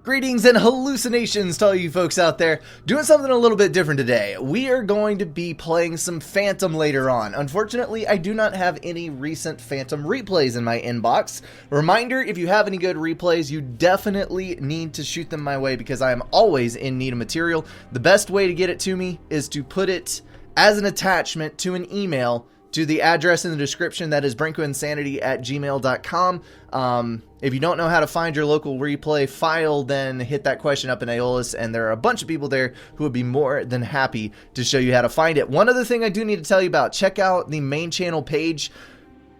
Greetings and hallucinations to all you folks out there. Doing something a little bit different today. We are going to be playing some Phantom later on. Unfortunately, I do not have any recent Phantom replays in my inbox. Reminder, if you have any good replays, you definitely need to shoot them my way because I am always in need of material. The best way to get it to me is to put it as an attachment to an email to the address in the description. That is brinkoinsanity@gmail.com. If you don't know how to find your local replay file, then hit that question up in Aeolus, and there are a bunch of people there who would be more than happy to show you how to find it. One other thing I do need to tell you about, check out the main channel page.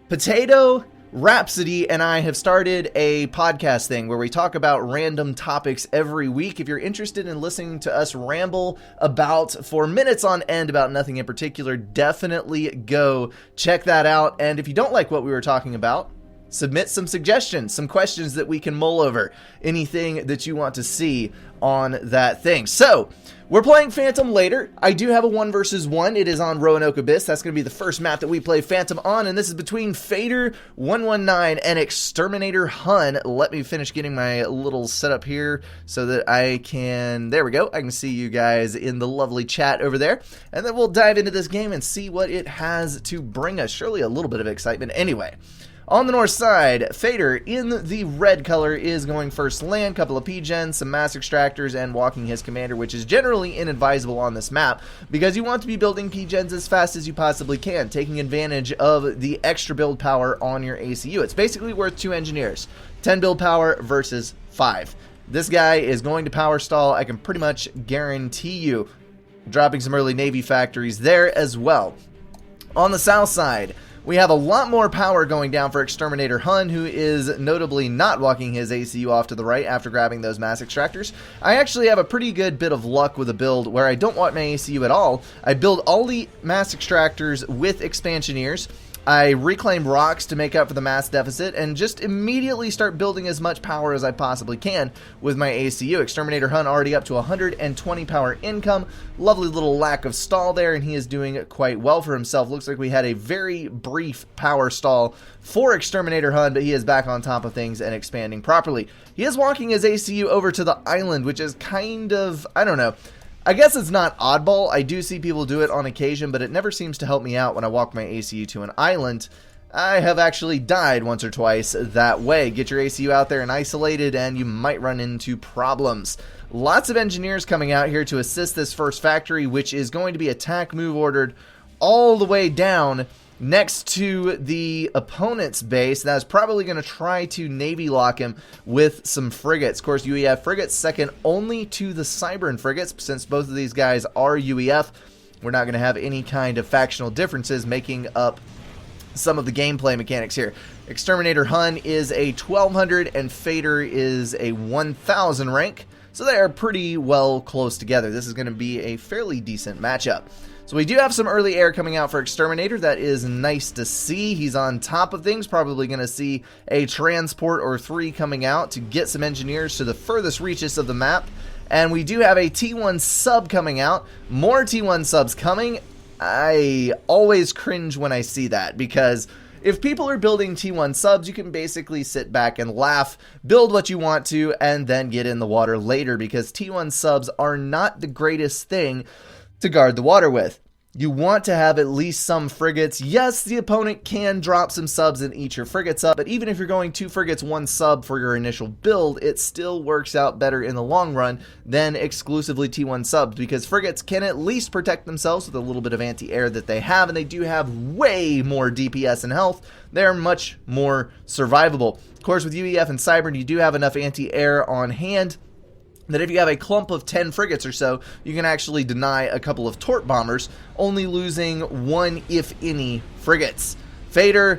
Potato Rhapsody and I have started a podcast thing where we talk about random topics every week. If you're interested in listening to us ramble about for minutes on end about nothing in particular, definitely go check that out. And if you don't like what we were talking about, submit some suggestions, some questions that we can mull over, anything that you want to see on that thing. So, we're playing Phantom later. I do have a 1 versus 1. It is on Roanoke Abyss. That's going to be the first map that we play Phantom on, and this is between Fader 119 and Exterminator Hun. Let me finish getting my little setup here so that I can, there we go, I can see you guys in the lovely chat over there, and then we'll dive into this game and see what it has to bring us. Surely a little bit of excitement. Anyway, on the north side, Fader in the red color is going first land, couple of P-gens, some mass extractors, and walking his commander, which is generally inadvisable on this map because you want to be building P-gens as fast as you possibly can, taking advantage of the extra build power on your ACU. It's basically worth 2 engineers, 10 build power versus 5. This guy is going to power stall, I can pretty much guarantee you, dropping some early Navy factories there as well. On the south side, we have a lot more power going down for Exterminator Hun, who is notably not walking his ACU off to the right after grabbing those mass extractors. I actually have a pretty good bit of luck with a build where I don't want my ACU at all. I build all the mass extractors with expansioneers. I reclaim rocks to make up for the mass deficit and just immediately start building as much power as I possibly can with my ACU. Exterminator Hun already up to 120 power income. Lovely little lack of stall there, and he is doing quite well for himself. Looks like we had a very brief power stall for Exterminator Hun, but he is back on top of things and expanding properly. He is walking his ACU over to the island, which is kind of, I don't know, I guess it's not oddball. I do see people do it on occasion, but it never seems to help me out when I walk my ACU to an island. I have actually died once or twice that way. Get your ACU out there and isolated, and you might run into problems. Lots of engineers coming out here to assist this first factory, which is going to be attack move ordered all the way down next to the opponent's base. That's probably going to try to Navy lock him with some frigates. Of course, UEF frigates second only to the Cybern frigates. Since both of these guys are UEF, we're not going to have any kind of factional differences making up some of the gameplay mechanics here. Exterminator Hun is a 1200 and Fader is a 1000 rank, so they are pretty well close together. This is going to be a fairly decent matchup. So we do have some early air coming out for Exterminator. That is nice to see. He's on top of things. Probably going to see a transport or 3 coming out to get some engineers to the furthest reaches of the map. And we do have a T1 sub coming out. More T1 subs coming. I always cringe when I see that because if people are building T1 subs, you can basically sit back and laugh, build what you want to, and then get in the water later because T1 subs are not the greatest thing to guard the water with. You want to have at least some frigates. Yes, the opponent can drop some subs and eat your frigates up, but even if you're going 2 frigates, 1 sub for your initial build, it still works out better in the long run than exclusively T1 subs, because frigates can at least protect themselves with a little bit of anti-air that they have, and they do have way more DPS and health. They're much more survivable. Of course, with UEF and Cybern, you do have enough anti-air on hand that if you have a clump of 10 frigates or so, you can actually deny a couple of Tort bombers, only losing 1, if any, frigates. Fader,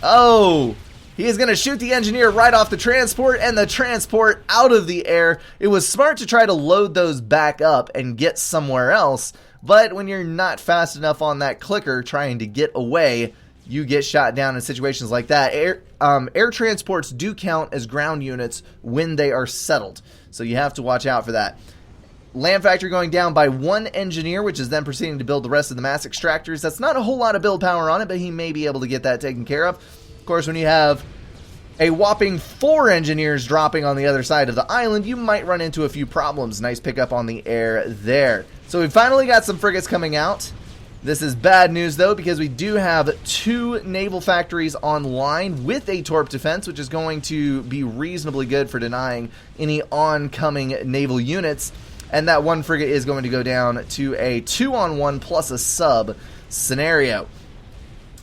oh, he is going to shoot the engineer right off the transport, and the transport out of the air. It was smart to try to load those back up and get somewhere else, but when you're not fast enough on that clicker trying to get away, you get shot down in situations like that. Air transports do count as ground units when they are settled, so you have to watch out for that. Land factory going down by 1 engineer, which is then proceeding to build the rest of the mass extractors. That's not a whole lot of build power on it, but he may be able to get that taken care of. Of course, when you have a whopping 4 engineers dropping on the other side of the island, you might run into a few problems. Nice pickup on the air there. So we finally got some frigates coming out. This is bad news, though, because we do have 2 naval factories online with a torp defense, which is going to be reasonably good for denying any oncoming naval units. And that 1 frigate is going to go down to a 2-on-1 plus a sub scenario.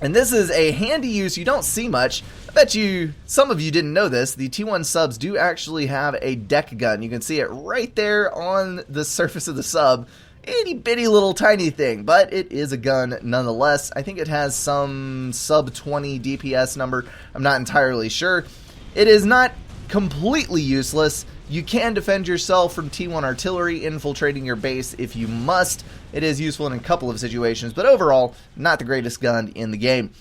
And this is a handy use you don't see much. I bet you, some of you didn't know this, the T1 subs do actually have a deck gun. You can see it right there on the surface of the sub. Itty bitty little tiny thing, but it is a gun nonetheless. I think it has some sub 20 DPS number. I'm not entirely sure. It is not completely useless. You can defend yourself from T1 artillery infiltrating your base if you must. It is useful in a couple of situations, but overall, not the greatest gun in the game.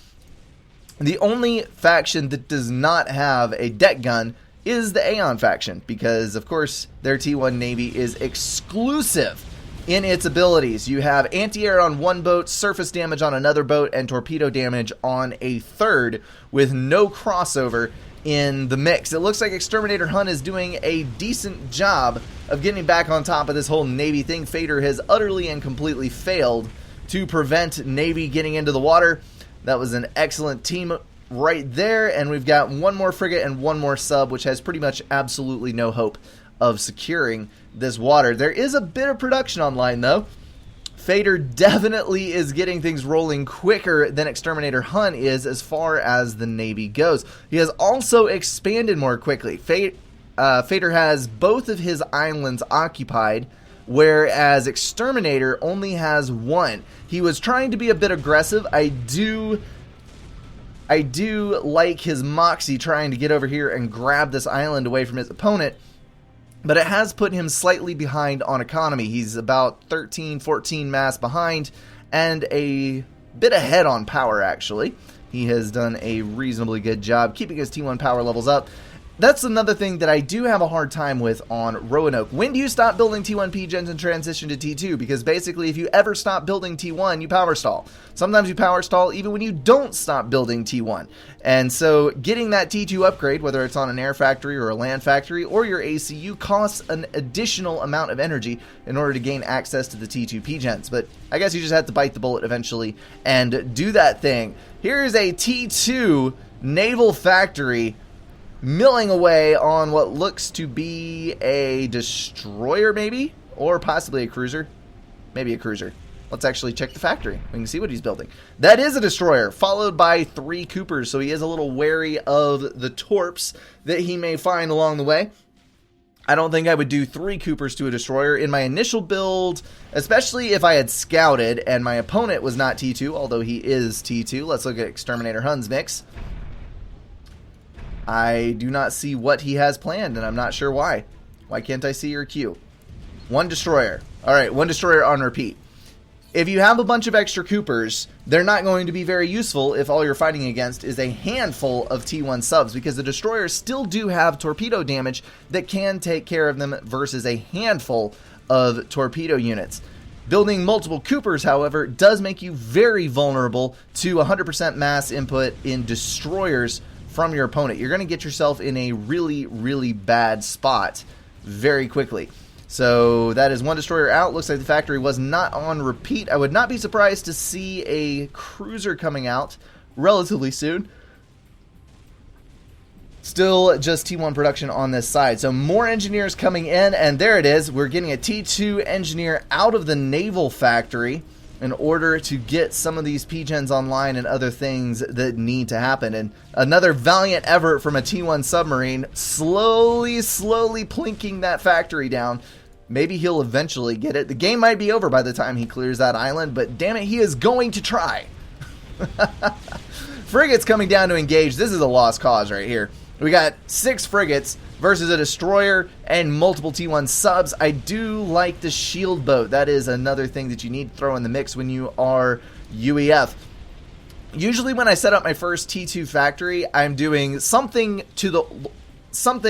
The only faction that does not have a deck gun is the Aeon faction, because of course their T1 Navy is exclusive in its abilities. You have anti-air on 1 boat, surface damage on another boat, and torpedo damage on a third, with no crossover in the mix. It looks like Exterminator Hun is doing a decent job of getting back on top of this whole Navy thing. Fader has utterly and completely failed to prevent Navy getting into the water. That was an excellent team right there, and we've got 1 more frigate and 1 more sub, which has pretty much absolutely no hope of securing this water. There is a bit of production online, though. Fader definitely is getting things rolling quicker than Exterminator Hun is as far as the Navy goes. He has also expanded more quickly. Fader has both of his islands occupied, whereas Exterminator only has 1. He was trying to be a bit aggressive. I do like his moxie trying to get over here and grab this island away from his opponent, but it has put him slightly behind on economy. He's about 13, 14 mass behind, and a bit ahead on power, actually. He has done a reasonably good job keeping his T1 power levels up. That's another thing that I do have a hard time with on Roanoke. When do you stop building T1 P-Gens and transition to T2? Because basically, if you ever stop building T1, you power stall. Sometimes you power stall even when you don't stop building T1. And so getting that T2 upgrade, whether it's on an air factory or a land factory or your ACU, costs an additional amount of energy in order to gain access to the T2 P-Gens. But I guess you just have to bite the bullet eventually and do that thing. Here's a T2 naval factory milling away on what looks to be a destroyer, maybe? Or possibly a cruiser. Maybe a cruiser. Let's actually check the factory. We can see what he's building. That is a destroyer, followed by 3 Coopers, so he is a little wary of the torps that he may find along the way. I don't think I would do 3 Coopers to a destroyer. In my initial build, especially if I had scouted and my opponent was not T2, although he is T2. Let's look at Exterminator Hun's mix. I do not see what he has planned, and I'm not sure why. Why can't I see your queue? 1 destroyer. Alright, 1 destroyer on repeat. If you have a bunch of extra Coopers, they're not going to be very useful if all you're fighting against is a handful of T1 subs, because the destroyers still do have torpedo damage that can take care of them versus a handful of torpedo units. Building multiple Coopers, however, does make you very vulnerable to 100% mass input in destroyers from your opponent. You're going to get yourself in a really, really bad spot very quickly. So that is 1 destroyer out. Looks like the factory was not on repeat. I would not be surprised to see a cruiser coming out relatively soon. Still just T1 production on this side. So more engineers coming in, and there it is. We're getting a T2 engineer out of the naval factory in order to get some of these P-Gens online and other things that need to happen. And another valiant effort from a T1 submarine, slowly plinking that factory down. Maybe he'll eventually get it. The game might be over by the time he clears that island, but damn it, he is going to try. Frigates coming down to engage. This is a lost cause right here. We got 6 frigates versus a destroyer and multiple T1 subs. I do like the shield boat. That is another thing that you need to throw in the mix when you are UEF. Usually when I set up my first T2 factory, I'm doing something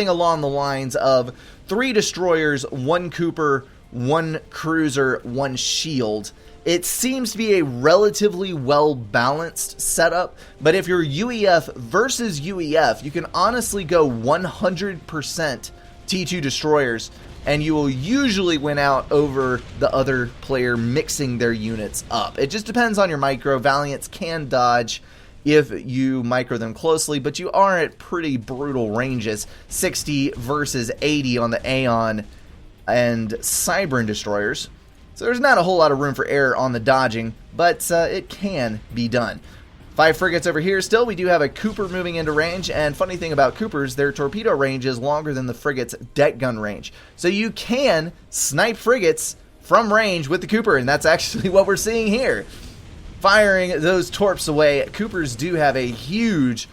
along the lines of 3 destroyers, 1 Cooper, 1 cruiser, 1 shield. It seems to be a relatively well-balanced setup, but if you're UEF versus UEF, you can honestly go 100% T2 destroyers, and you will usually win out over the other player mixing their units up. It just depends on your micro. Valiants can dodge if you micro them closely, but you are at pretty brutal ranges. 60 versus 80 on the Aeon and Cybern destroyers. So there's not a whole lot of room for error on the dodging, but it can be done. 5 frigates over here still. We do have a Cooper moving into range, and funny thing about Coopers, their torpedo range is longer than the frigate's deck gun range. So you can snipe frigates from range with the Cooper, and that's actually what we're seeing here. Firing those torps away, Coopers do have a huge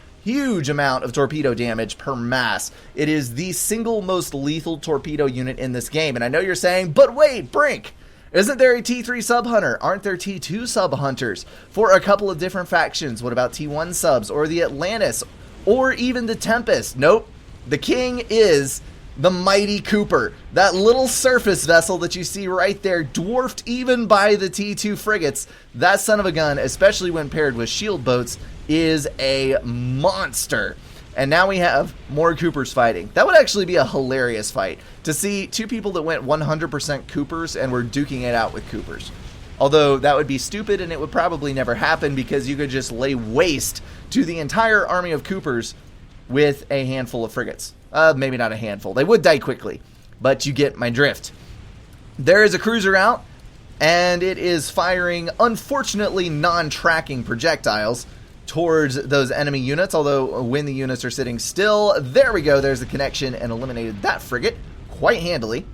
amount of torpedo damage per mass. It is the single most lethal torpedo unit in this game, and I know you're saying, but wait, Brink! Isn't there a T3 sub-hunter? Aren't there T2 sub-hunters for a couple of different factions? What about T1 subs or the Atlantis or even the Tempest? Nope. The king is the mighty Cooper. That little surface vessel that you see right there, dwarfed even by the T2 frigates. That son of a gun, especially when paired with shield boats, is a monster. And now we have more Coopers fighting. That would actually be a hilarious fight, to see two people that went 100% Coopers and were duking it out with Coopers. Although that would be stupid and it would probably never happen, because you could just lay waste to the entire army of Coopers with a handful of frigates. Maybe not a handful. They would die quickly, but you get my drift. There is a cruiser out, and it is firing, unfortunately, non-tracking projectiles towards those enemy units, although when the units are sitting still, there we go, there's the connection, and eliminated that frigate quite handily.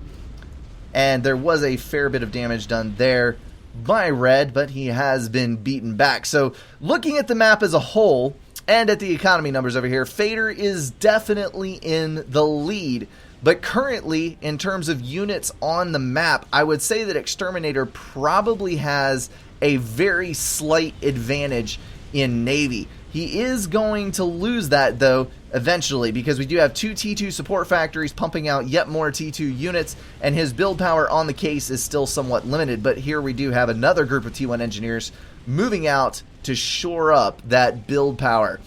And there was a fair bit of damage done there by Red, but he has been beaten back. So looking at the map as a whole, and at the economy numbers over here, Fader is definitely in the lead. But currently, in terms of units on the map, I would say that Exterminator probably has a very slight advantage in Navy. He is going to lose that, though, eventually, because we do have 2 T2 support factories pumping out yet more T2 units, and his build power on the case is still somewhat limited. But here we do have another group of T1 engineers moving out to shore up that build power.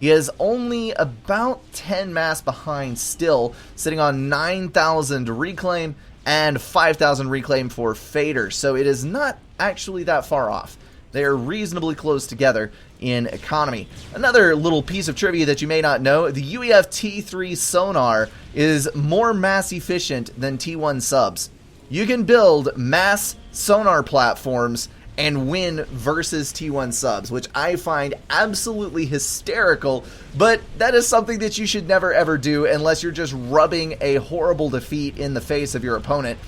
He is only about 10 mass behind still, sitting on 9,000 reclaim and 5,000 reclaim for Fader. So it is not actually that far off. They are reasonably close together in economy. Another little piece of trivia that you may not know, the UEF T3 sonar is more mass efficient than T1 subs. You can build mass sonar platforms and win versus T1 subs, which I find absolutely hysterical, but that is something that you should never ever do unless you're just rubbing a horrible defeat in the face of your opponent,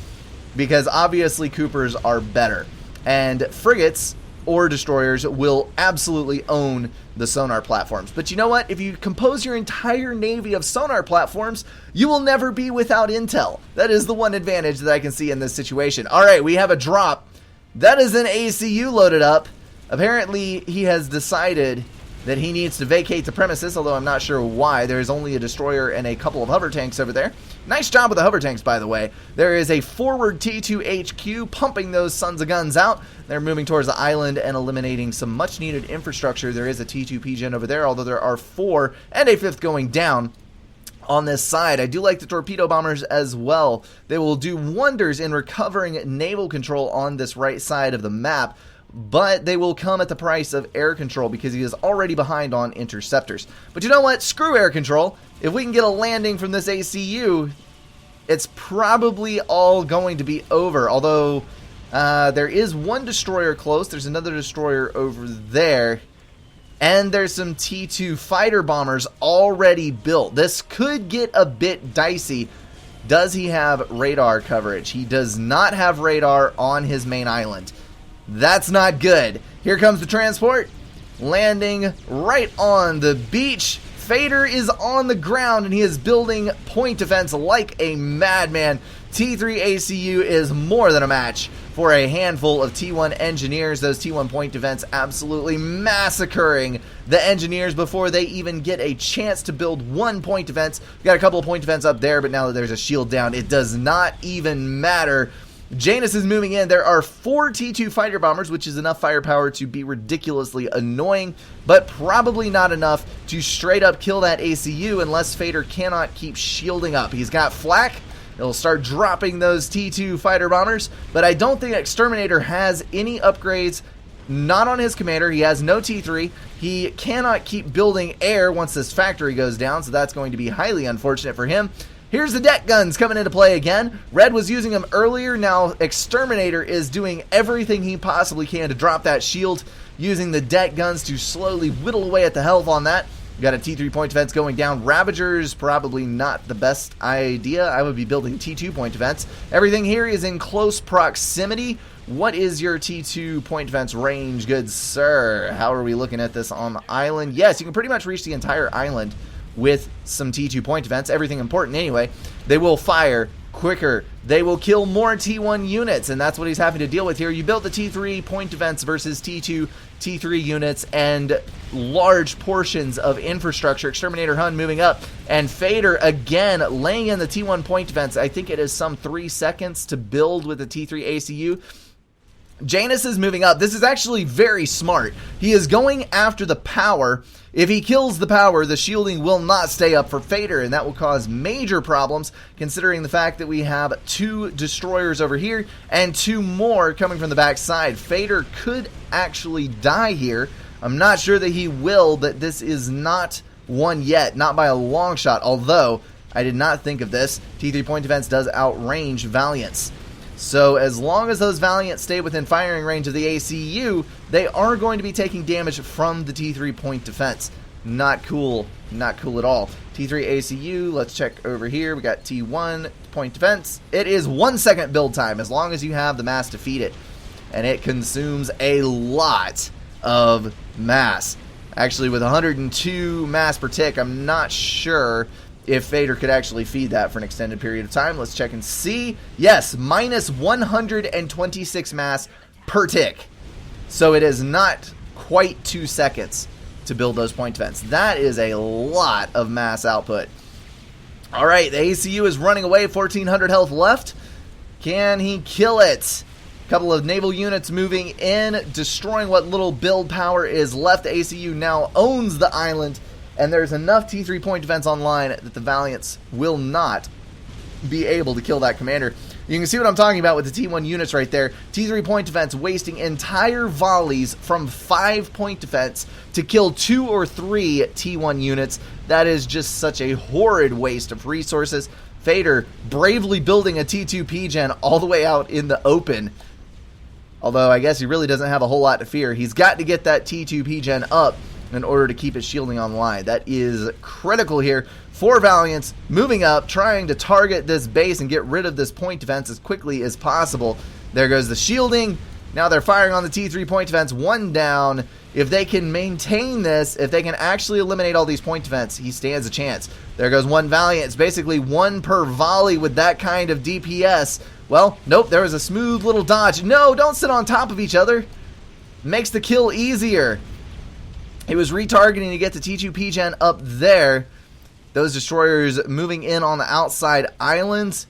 because obviously Coopers are better, and frigates or destroyers will absolutely own the sonar platforms. But you know what? If you compose your entire navy of sonar platforms, you will never be without intel. That is the one advantage that I can see in this situation. All right, we have a drop. That is an ACU loaded up. Apparently, he has decided that he needs to vacate the premises, although I'm not sure why. There's only a destroyer and a couple of hover tanks over there. Nice job with the hover tanks, by the way. There is a forward T2 HQ pumping those sons of guns out. They're moving towards the island and eliminating some much-needed infrastructure. There is a T2 PGen over there, although there are 4 and a 5th going down on this side. I do like the torpedo bombers as well. They will do wonders in recovering naval control on this right side of the map, but they will come at the price of air control, because he is already behind on interceptors. But you know what? Screw air control. If we can get a landing from this ACU, it's probably all going to be over. Although there is one destroyer close. There's another destroyer over there. And there's some T2 fighter bombers already built. This could get a bit dicey. Does he have radar coverage? He does not have radar on his main island. That's not good. Here comes the transport, landing right on the beach. Fader is on the ground, and he is building point defense like a madman. T3 ACU is more than a match for a handful of T1 engineers. Those T1 point defense absolutely massacring the engineers before they even get a chance to build one point defense. We got a couple of point defense up there, but now that there's a shield down, it does not even matter. Janus is moving in. There are 4 T2 fighter bombers, which is enough firepower to be ridiculously annoying, but probably not enough to straight up kill that ACU unless Fader cannot keep shielding up. He's got flak. He'll start dropping those T2 fighter bombers, but I don't think Exterminator has any upgrades. Not on his commander. He has no T3. He cannot keep building air once this factory goes down, so that's going to be highly unfortunate for him. Here's the deck guns coming into play again. Red was using them earlier. Now Exterminator is doing everything he possibly can to drop that shield, using the deck guns to slowly whittle away at the health on that. Got a T3 point defense going down. Ravagers, probably not the best idea. I would be building T2 point defense. Everything here is in close proximity. What is your T2 point defense range, good sir? How are we looking at this on the island? Yes, you can pretty much reach the entire island with some T2 point defense. Everything important anyway. They will fire quicker. They will kill more T1 units, and that's what he's having to deal with here. You built the T3 point defense versus T2, T3 units, and large portions of infrastructure. Exterminator Hun moving up, and Fader again laying in the T1 point defense. I think it is some 3 seconds to build with the T3 ACU. Janus is moving up. This is actually very smart. He is going after the power. If he kills the power, the shielding will not stay up for Fader, and that will cause major problems considering the fact that we have 2 destroyers over here and 2 more coming from the backside. Fader could actually die here. I'm not sure that he will, but this is not one yet, not by a long shot, although I did not think of this. T3 point defense does outrange Valiants. So as long as those Valiants stay within firing range of the ACU, they are going to be taking damage from the T3 point defense. Not cool. Not cool at all. T3 ACU, let's check over here. We got T1 point defense. It is 1 second build time as long as you have the mass to feed it. And it consumes a lot of mass. Actually, with 102 mass per tick, I'm not sure if Fader could actually feed that for an extended period of time. Let's check and see. Yes, minus 126 mass per tick. So it is not quite 2 seconds to build those point defense. That is a lot of mass output. All right, the ACU is running away. 1,400 health left. Can he kill it? A couple of naval units moving in, destroying what little build power is left. The ACU now owns the island, and there's enough T3 point defense online that the Valiants will not be able to kill that commander. You can see what I'm talking about with the T1 units right there. T3 point defense wasting entire volleys from 5 point defense to kill 2 or 3 T1 units. That is just such a horrid waste of resources. Fader bravely building a T2 P-Gen all the way out in the open. Although I guess he really doesn't have a whole lot to fear. He's got to get that T2 P-Gen up in order to keep his shielding online. That is critical here. 4 Valiants moving up, trying to target this base and get rid of this point defense as quickly as possible. There goes the shielding. Now they're firing on the T3 point defense. 1 down. If they can maintain this, if they can actually eliminate all these point defense, he stands a chance. There goes 1 Valiant. It's basically 1 per volley with that kind of DPS. Well, nope, there was a smooth little dodge. No, don't sit on top of each other. Makes the kill easier. He was retargeting to get the T2 P-Gen up there. Those destroyers moving in on the outside islands.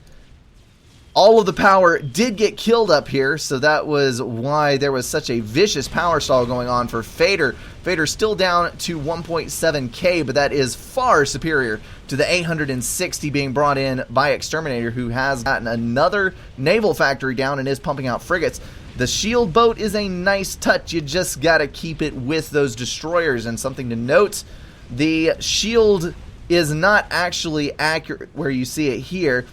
All of the power did get killed up here, so that was why there was such a vicious power stall going on for Fader. Fader still down to 1.7k, but that is far superior to the 860 being brought in by Exterminator, who has gotten another naval factory down and is pumping out frigates. The shield boat is a nice touch. You just got to keep it with those destroyers. And something to note, the shield is not actually accurate where you see it here.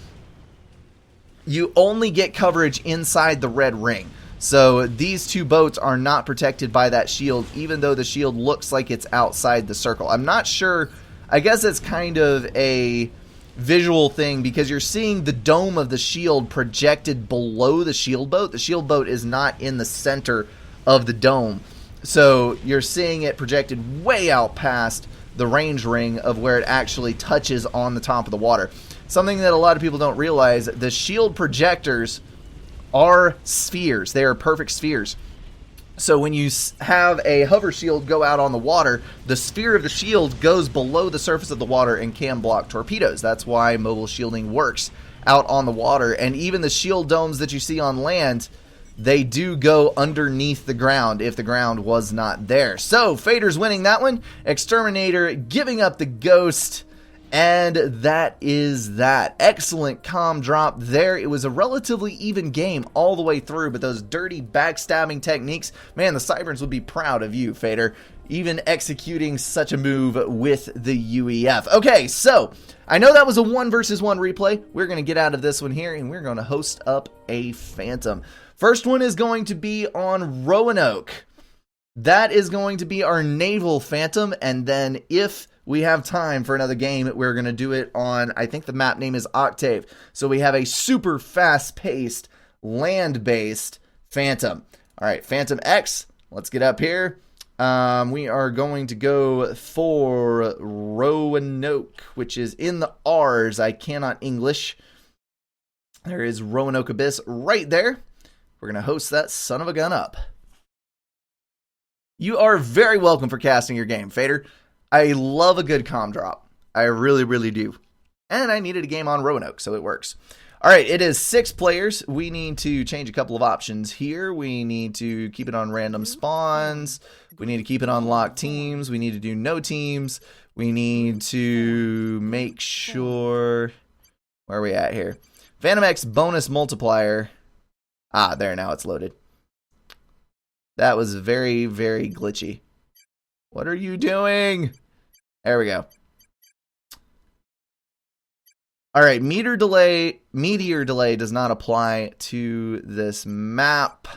You only get coverage inside the red ring. So these 2 boats are not protected by that shield, even though the shield looks like it's outside the circle. I'm not sure. I guess it's kind of a visual thing because you're seeing the dome of the shield projected below the shield boat. The shield boat is not in the center of the dome. So you're seeing it projected way out past the range ring of where it actually touches on the top of the water. Something that a lot of people don't realize, the shield projectors are spheres. They are perfect spheres. So when you have a hover shield go out on the water, the sphere of the shield goes below the surface of the water and can block torpedoes. That's why mobile shielding works out on the water. And even the shield domes that you see on land, they do go underneath the ground if the ground was not there. So, Fader's winning that one. Exterminator giving up the ghost. And that is that. Excellent comm drop there. It was a relatively even game all the way through, but those dirty backstabbing techniques, man, the Cyberns would be proud of you, Fader, even executing such a move with the UEF. Okay, so I know that was a 1 versus 1 replay. We're going to get out of this one here, and we're going to host up a Phantom. First one is going to be on Roanoke. That is going to be our naval Phantom, and then if we have time for another game, we're going to do it on, I think the map name is Octave. So we have a super fast-paced, land-based Phantom. All right, Phantom X, let's get up here. We are going to go for Roanoke, which is in the R's. I cannot English. There is Roanoke Abyss right there. We're going to host that son of a gun up. You are very welcome for casting your game, Fader. I love a good comm drop. I really, really do. And I needed a game on Roanoke, so it works. All right, it is 6 players. We need to change a couple of options here. We need to keep it on random spawns. We need to keep it on locked teams. We need to do no teams. We need to make sure... Where are we at here? Phantom X bonus multiplier. Ah, there, now it's loaded. That was very, very glitchy. What are you doing? There we go. All right, meteor delay does not apply to this map.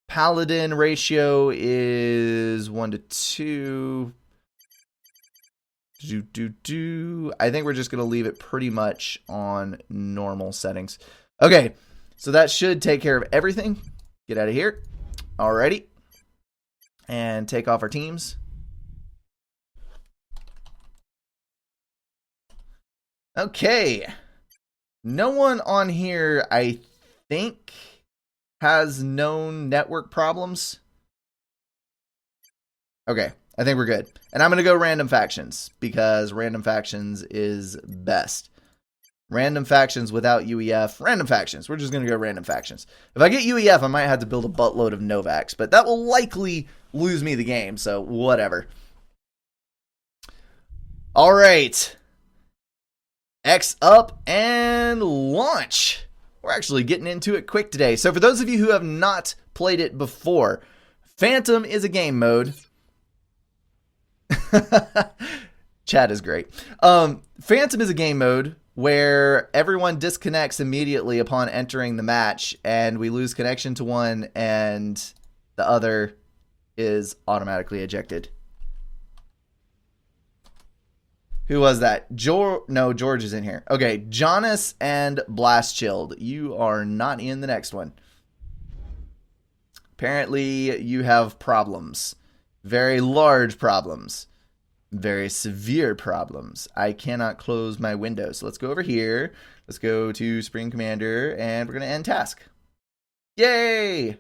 Paladin ratio is 1 to 2. I think we're just going to leave it pretty much on normal settings. Okay, so that should take care of everything. Get out of here. Alrighty. And take off our teams. Okay. No one on here, I think, has known network problems. Okay, I think we're good. And I'm going to go random factions, because random factions is best. Random factions without UEF. Random factions. We're just going to go random factions. If I get UEF, I might have to build a buttload of Novax, but that will likely lose me the game, so whatever. All right. X up and launch. We're actually getting into it quick today. So for those of you who have not played it before, Phantom is a game mode. Chat is great. Phantom is a game mode where everyone disconnects immediately upon entering the match, and we lose connection to one, and the other is automatically ejected. Who was that? No, George is in here. Okay, Jonas and Blast Chilled. You are not in the next one. Apparently, you have problems. Very large problems. Very severe problems. I cannot close my window. So let's go over here. Let's go to Spring Commander, and we're going to end task. Yay!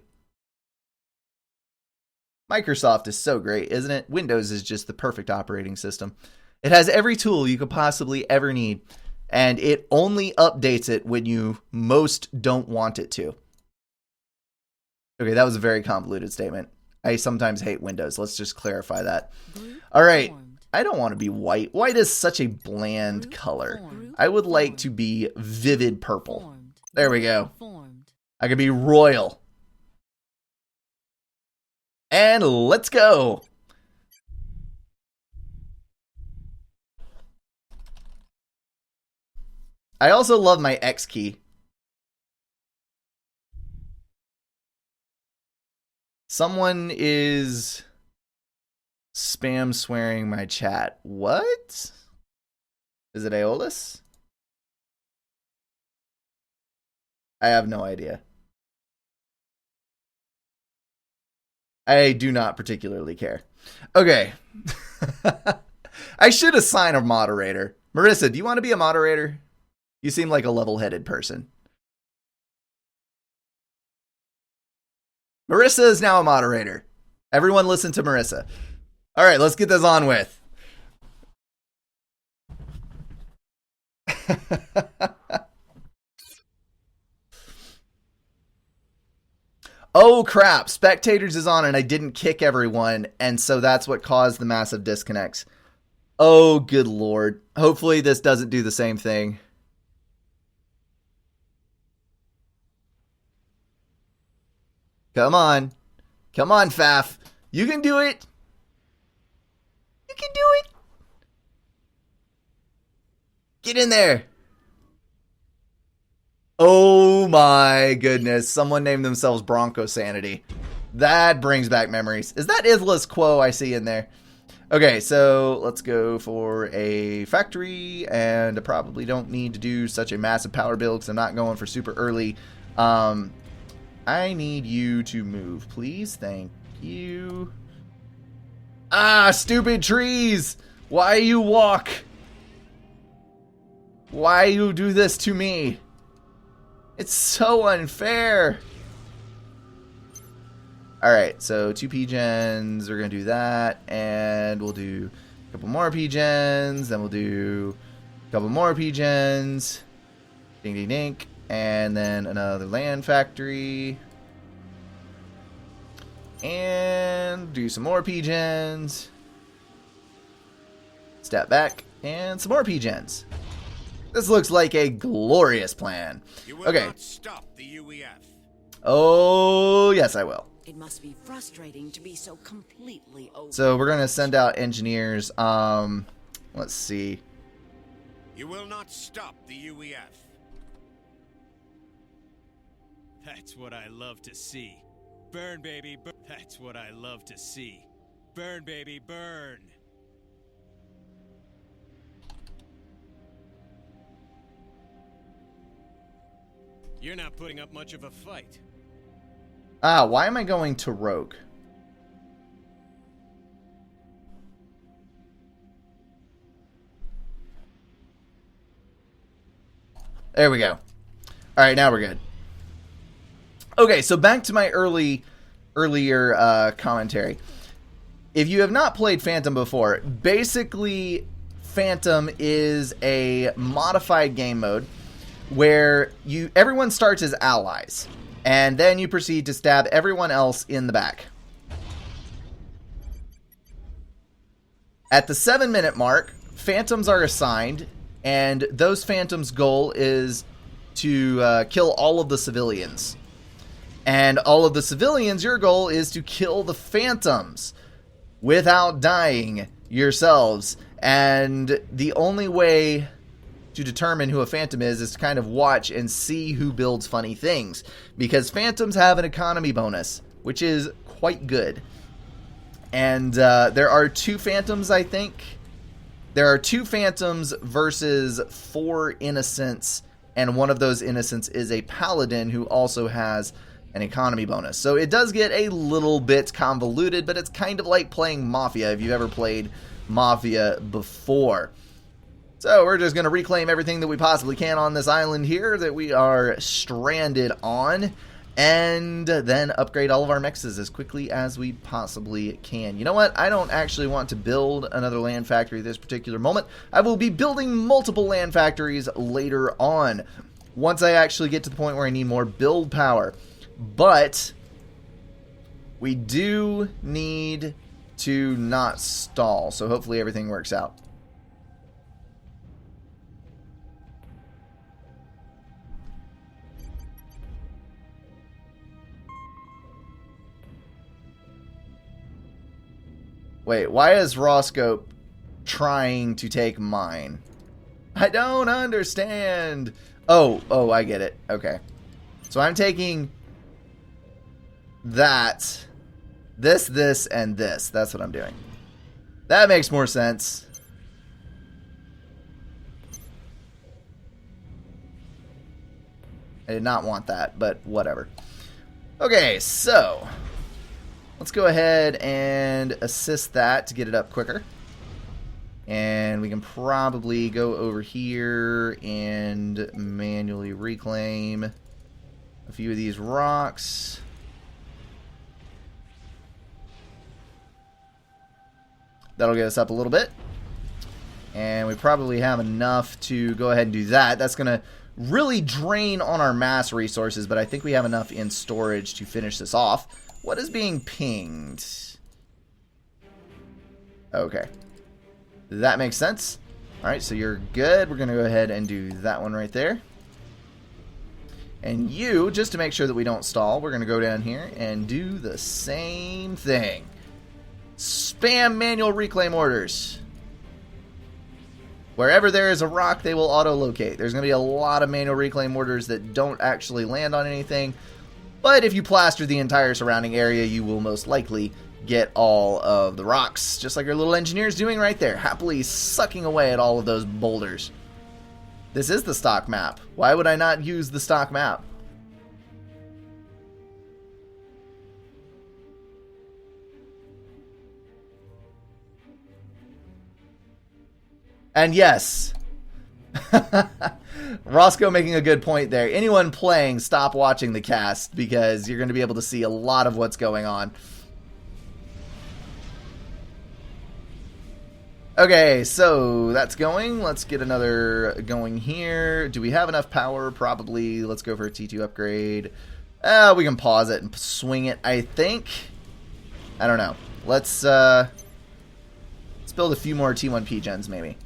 Microsoft is so great, isn't it? Windows is just the perfect operating system. It has every tool you could possibly ever need, and it only updates it when you most don't want it to. Okay, that was a very convoluted statement. I sometimes hate Windows. Let's just clarify that. All right. I don't want to be white. White is such a bland color. I would like to be vivid purple. There we go. I could be royal. And let's go. I also love my X key. Someone is spam swearing my chat. What? Is it Aeolus? I have no idea. I do not particularly care. Okay. I should assign a moderator. Marissa, do you want to be a moderator? You seem like a level-headed person. Marissa is now a moderator. Everyone listen to Marissa. All right, let's get this on with. Oh crap, spectators is on and I didn't kick everyone, and so that's what caused the massive disconnects. Oh good lord. Hopefully this doesn't do the same thing. Come on. Come on, Faf. You can do it. You can do it. Get in there. Oh my goodness. Someone named themselves Bronco Sanity. That brings back memories. Is that Islas Quo I see in there? Okay, so let's go for a factory, and I probably don't need to do such a massive power build because I'm not going for super early. I need you to move, please. Thank you. Ah, stupid trees! Why you walk? Why you do this to me? It's so unfair. Alright, so 2 P-gens, we're going to do that, and we'll do a couple more P-gens, then we'll do a couple more P-gens, ding ding dink, and then another land factory, and do some more P-gens, step back, and some more P-gens. This looks like a glorious plan. You will okay. Not stop the UEF. Oh, yes, I will. It must be frustrating to be so completely over. So we're going to send out engineers. Let's see. You will not stop the UEF. That's what I love to see. Burn, baby, burn. That's what I love to see. Burn, baby, burn. You're not putting up much of a fight. Ah, why am I going to Rogue? There we go. Alright, now we're good. Okay, so back to my earlier commentary. If you have not played Phantom before, basically Phantom is a modified game mode where everyone starts as allies, and then you proceed to stab everyone else in the back. At the 7-minute mark, phantoms are assigned, and those phantoms' goal is to kill all of the civilians. And all of the civilians, your goal is to kill the phantoms without dying yourselves. And the only way to determine who a phantom is to kind of watch and see who builds funny things, because phantoms have an economy bonus, which is quite good. And there are 2 phantoms, I think. There are 2 phantoms versus 4 innocents, and one of those innocents is a paladin who also has an economy bonus. So it does get a little bit convoluted, but it's kind of like playing Mafia if you've ever played Mafia before. So we're just going to reclaim everything that we possibly can on this island here that we are stranded on, and then upgrade all of our mexes as quickly as we possibly can. You know what? I don't actually want to build another land factory at this particular moment. I will be building multiple land factories later on, once I actually get to the point where I need more build power. But we do need to not stall, so hopefully everything works out. Wait, why is Roanoke trying to take mine? I don't understand. Oh, I get it. Okay. So I'm taking that, this, and this. That's what I'm doing. That makes more sense. I did not want that, but whatever. Okay, so let's go ahead and assist that to get it up quicker. And we can probably go over here and manually reclaim a few of these rocks. That'll get us up a little bit. And we probably have enough to go ahead and do that. That's going to really drain on our mass resources, but I think we have enough in storage to finish this off. What is being pinged? Okay. That makes sense. Alright, so you're good. We're going to go ahead and do that one right there. And you, just to make sure that we don't stall, we're going to go down here and do the same thing. Spam manual reclaim orders. Wherever there is a rock, they will auto-locate. There's going to be a lot of manual reclaim orders that don't actually land on anything. But if you plaster the entire surrounding area, you will most likely get all of the rocks. Just like our little engineer's doing right there. Happily sucking away at all of those boulders. This is the stock map. Why would I not use the stock map? And yes, Roscoe making a good point there. Anyone playing, stop watching the cast because you're going to be able to see a lot of what's going on. Okay, so that's going. Let's get another going here. Do we have enough power? Probably. Let's go for a T2 upgrade. We can pause it and swing it, I think. I don't know. Let's build a few more T1P gens, maybe.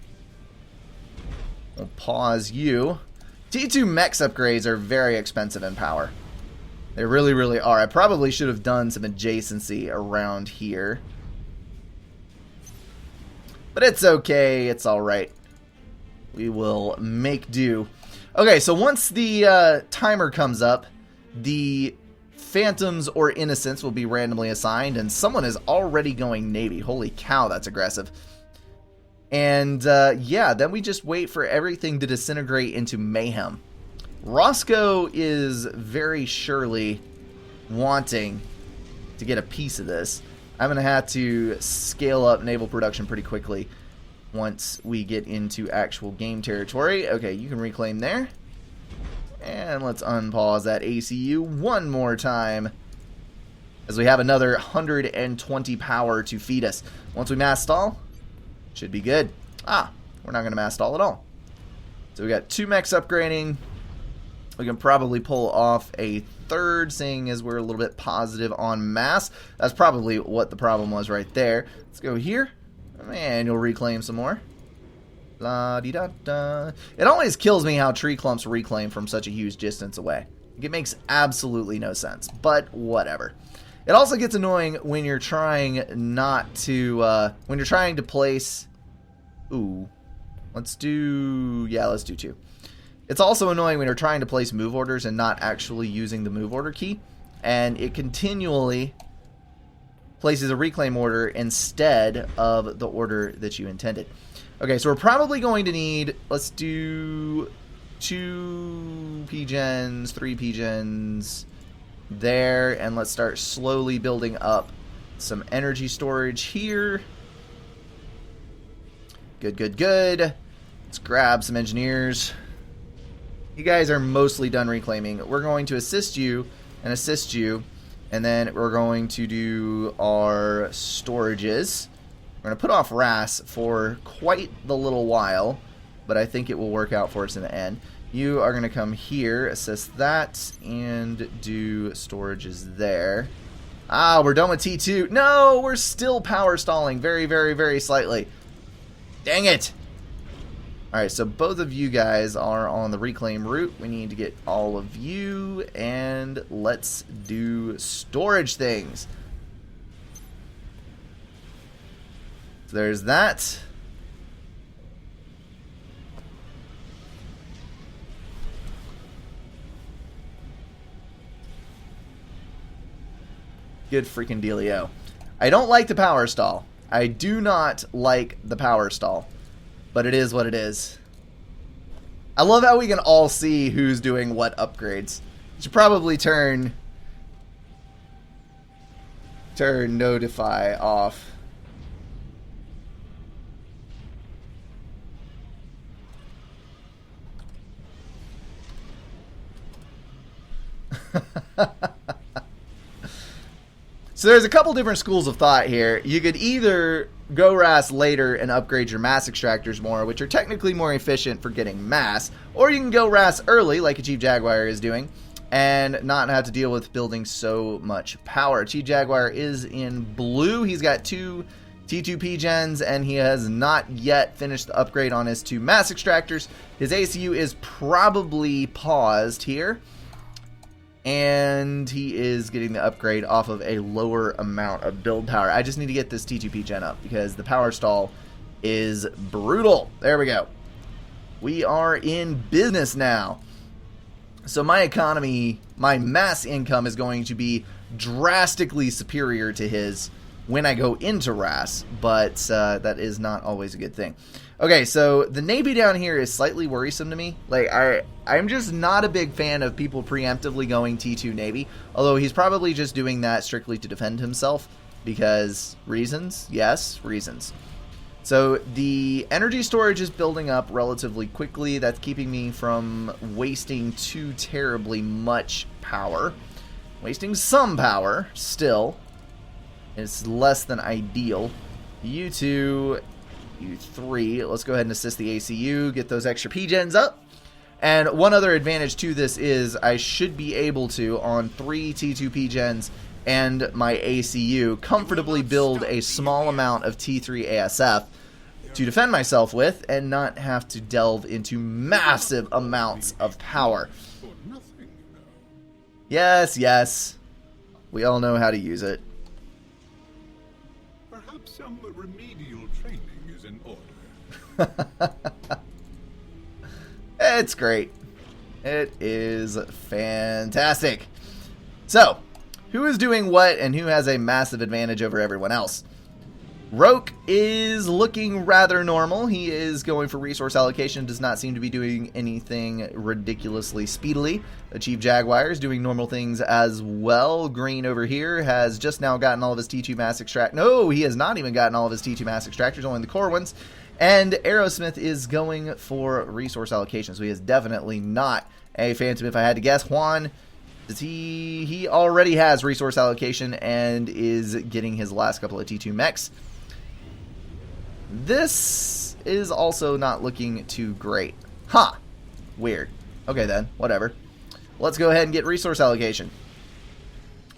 We'll pause you. T2 mechs upgrades are very expensive in power. They really, really are. I probably should have done some adjacency around here. But it's okay. It's alright. We will make do. Okay, so once the timer comes up, the Phantoms or Innocents will be randomly assigned, and someone is already going Navy. Holy cow, that's aggressive. And, yeah, then we just wait for everything to disintegrate into mayhem. Roscoe is very surely wanting to get a piece of this. I'm going to have to scale up naval production pretty quickly once we get into actual game territory. Okay, you can reclaim there. And let's unpause that ACU one more time, as we have another 120 power to feed us. Once we mass stall, should be good. We're not going to mass stall at all. So we got 2 mechs upgrading. We can probably pull off a third, seeing as we're a little bit positive on mass. That's probably what the problem was right there. Let's go here. And you'll reclaim some more. La-di-da-da. It always kills me how tree clumps reclaim from such a huge distance away. It makes absolutely no sense, but whatever. It also gets annoying when you're trying not to, when you're trying to place... Ooh. Let's do 2. It's also annoying when you're trying to place move orders and not actually using the move order key. And it continually places a reclaim order instead of the order that you intended. Okay, so we're probably going to need, let's do 2 P-gens, 3 P-gens there, and let's start slowly building up some energy storage here. Good, good, good. Let's grab some engineers. You guys are mostly done reclaiming. We're going to assist you, and then we're going to do our storages. We're going to put off RAS for quite the little while, but I think it will work out for us in the end. You are going to come here, assist that, and do storages there. We're done with T2. No, we're still power stalling very, very, very slightly. Dang it! Alright, so both of you guys are on the reclaim route. We need to get all of you, and let's do storage things. So there's that. Good freaking dealio. I don't like the power stall. I do not like the power stall. But it is what it is. I love how we can all see who's doing what upgrades. Should probably turn notify off. So there's a couple different schools of thought here. You could either go RAS later and upgrade your mass extractors more, which are technically more efficient for getting mass, or you can go RAS early, like a Chief Jaguar is doing, and not have to deal with building so much power. Chief Jaguar is in blue. He's got 2 T2P gens, and he has not yet finished the upgrade on his 2 mass extractors. His ACU is probably paused here, and he is getting the upgrade off of a lower amount of build power. I just need to get this T2P gen up because the power stall is brutal. There we go. We are in business now. So my economy, my mass income is going to be drastically superior to his when I go into RAS, but that is not always a good thing. Okay, so the Navy down here is slightly worrisome to me. Like, I'm just not a big fan of people preemptively going T2 Navy, although he's probably just doing that strictly to defend himself, because reasons? Yes, reasons. So the energy storage is building up relatively quickly. That's keeping me from wasting too terribly much power. Wasting some power, still. It's less than ideal. You 2, you 3. Let's go ahead and assist the ACU. Get those extra P-gens up. And one other advantage to this is I should be able to, on 3 T2 P-gens and my ACU, comfortably build a small amount of T3 ASF to defend myself with and not have to delve into massive amounts of power. Yes, yes. We all know how to use it. Perhaps some remedial training is in order. It's great. It is fantastic. So, who is doing what and who has a massive advantage over everyone else? Roanoke is looking rather normal. He is going for resource allocation, does not seem to be doing anything ridiculously speedily. The Chief Jaguar is doing normal things as well. Green over here has just now gotten all of his T2 mass extract. No, he has not even gotten all of his T2 mass extractors, only the core ones. And Aerosmith is going for resource allocation, so he is definitely not a Phantom if I had to guess. Juan, he already has resource allocation and is getting his last couple of T2 mechs. This is also not looking too great. Huh. Weird. Okay then, whatever. Let's go ahead and get resource allocation.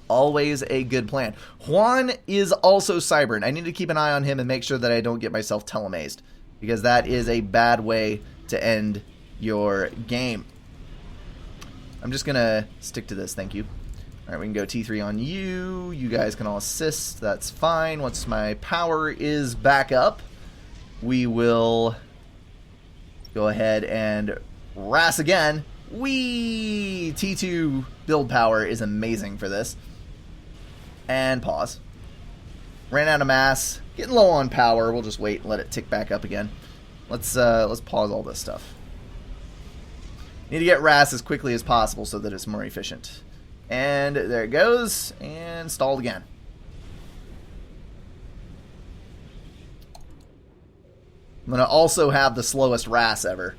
Always a good plan. Juan is also Cybern. I need to keep an eye on him and make sure that I don't get myself telemazed, because that is a bad way to end your game. I'm just going to stick to this, thank you. Alright, we can go T3 on you. You guys can all assist, that's fine. Once my power is back up, we will go ahead and RAS again. Whee! T2 build power is amazing for this. And pause. Ran out of mass. Getting low on power. We'll just wait and let it tick back up again. Let's pause all this stuff. Need to get RAS as quickly as possible so that it's more efficient. And there it goes. And stalled again. I'm going to also have the slowest RAS ever,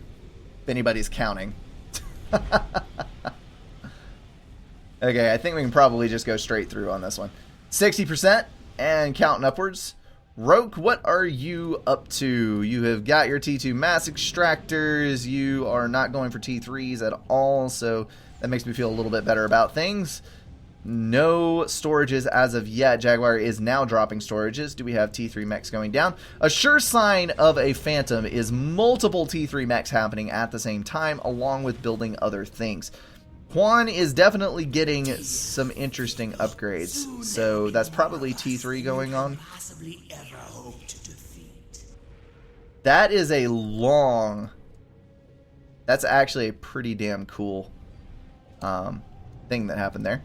if anybody's counting. Okay, I think we can probably just go straight through on this one. 60% and counting upwards. Roanoke, what are you up to? You have got your T2 mass extractors. You are not going for T3s at all, so that makes me feel a little bit better about things. No storages as of yet. Jaguar is now dropping storages. Do we have T3 mechs going down? A sure sign of a Phantom is multiple T3 mechs happening at the same time, along with building other things. Juan is definitely getting some interesting upgrades, so that's probably T3 going on. That is a long... That's actually a pretty damn cool thing that happened there.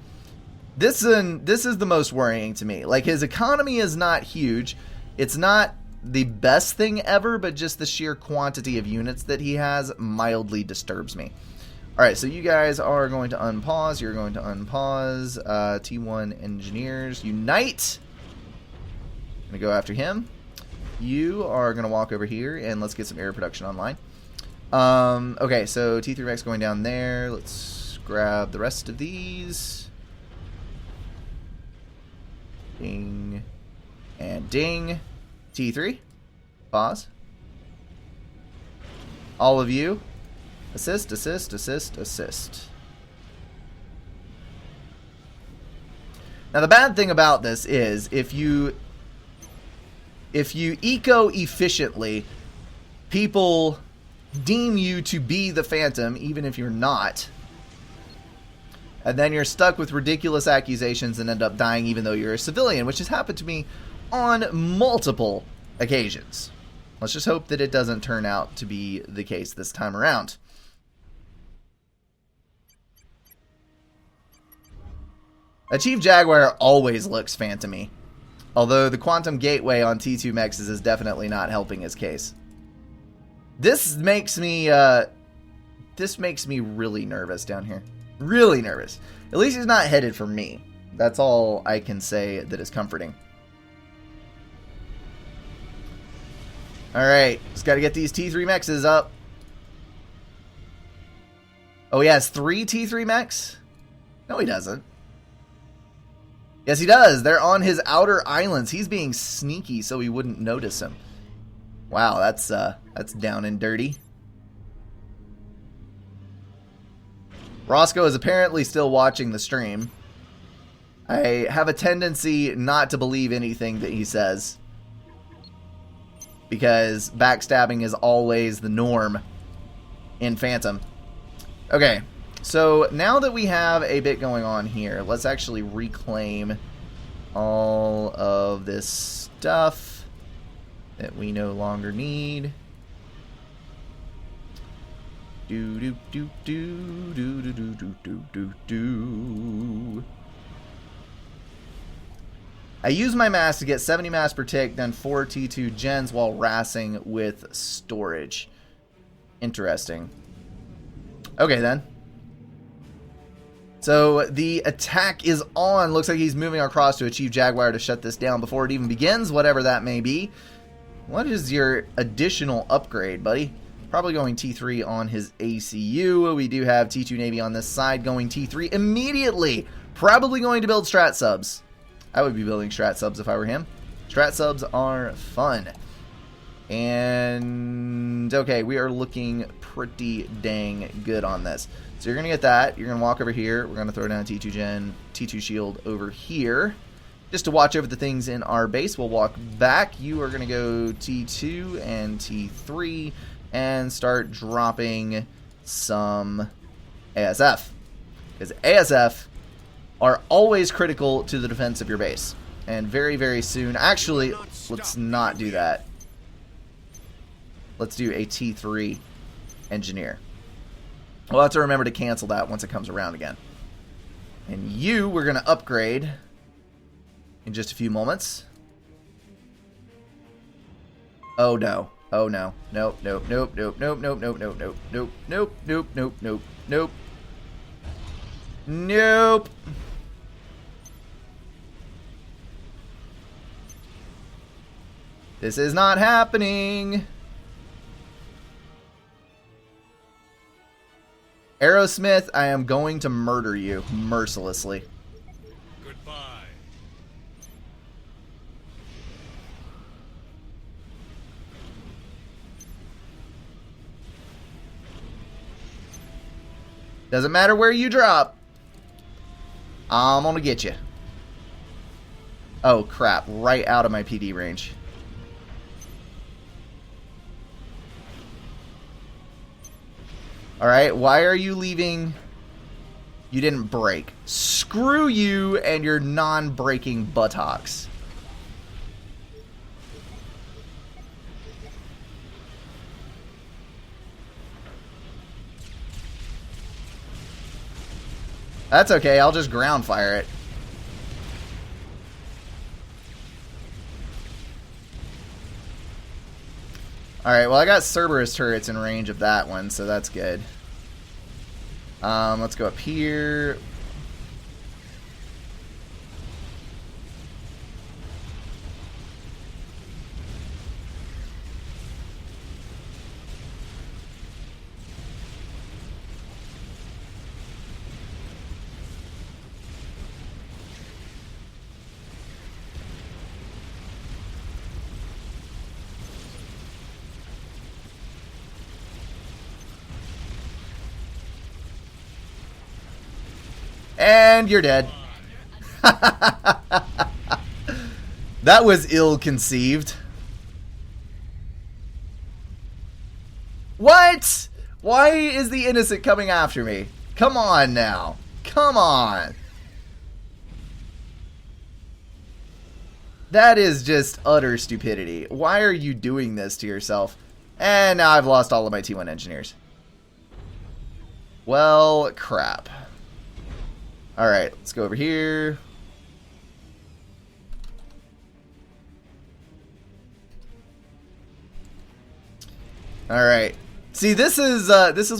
This is the most worrying to me. Like, his economy is not huge. It's not the best thing ever, but just the sheer quantity of units that he has mildly disturbs me. Alright, so you guys are going to unpause. You're going to unpause. T1 engineers, unite. I'm going to go after him. You are going to walk over here, and let's get some air production online. Okay, so T3 mech's going down there. Let's grab the rest of these. Ding. And ding. T3. Pause. All of you. Assist, assist, assist, assist. Now the bad thing about this is if you eco efficiently, people deem you to be the Phantom even if you're not. And then you're stuck with ridiculous accusations and end up dying even though you're a civilian, which has happened to me on multiple occasions. Let's just hope that it doesn't turn out to be the case this time around. A Chief Jaguar always looks phantomy, although the Quantum Gateway on T2 Mexes is definitely not helping his case. This makes me really nervous down here. Really nervous. At least he's not headed for me. That's all I can say that is comforting. Alright, just got to get these T3 mexes up. Oh, he has 3 T3 mechs? No, he doesn't. Yes, he does. They're on his outer islands. He's being sneaky so he wouldn't notice him. Wow, that's down and dirty. Roscoe is apparently still watching the stream. I have a tendency not to believe anything that he says, because backstabbing is always the norm in Phantom. Okay, so now that we have a bit going on here, let's actually reclaim all of this stuff that we no longer need. Do do do do do do do do do do. I use my mass to get 70 mass per tick, then 4 T2 gens while rassing with storage. Interesting. Okay then. So the attack is on. Looks like he's moving across to a Chief Jaguar to shut this down before it even begins, whatever that may be. What is your additional upgrade, buddy? Probably going T3 on his ACU. We do have T2 Navy on this side going T3 immediately. Probably going to build strat subs. I would be building strat subs if I were him. Strat subs are fun. And okay, we are looking pretty dang good on this. So you're going to get that. You're going to walk over here. We're going to throw down T2 Gen, T2 Shield over here. Just to watch over the things in our base. We'll walk back. You are going to go T2 and T3 and start dropping some ASF. Because ASF are always critical to the defense of your base. And very, very soon... Actually, let's not do that. Let's do a T3 Engineer. We'll have to remember to cancel that once it comes around again. And you, we're going to upgrade in just a few moments. Oh, no. Oh no. Nope, nope, nope, nope, nope, nope, nope, nope, nope, nope, nope, nope, nope, nope, nope. Nope. This is not happening. Aerosmith, I am going to murder you mercilessly. Goodbye. Doesn't matter where you drop. I'm gonna get you. Oh crap, right out of my PD range. Alright, why are you leaving? You didn't break. Screw you and your non-breaking buttocks. That's okay, I'll just ground fire it. Alright, well I got Cerberus turrets in range of that one, so that's good. Let's go up here. And you're dead. That was ill-conceived. What? Why is the innocent coming after me? Come on now. Come on. That is just utter stupidity. Why are you doing this to yourself? And now I've lost all of my T1 engineers. Well, crap. Alright, let's go over here. Alright. See, this is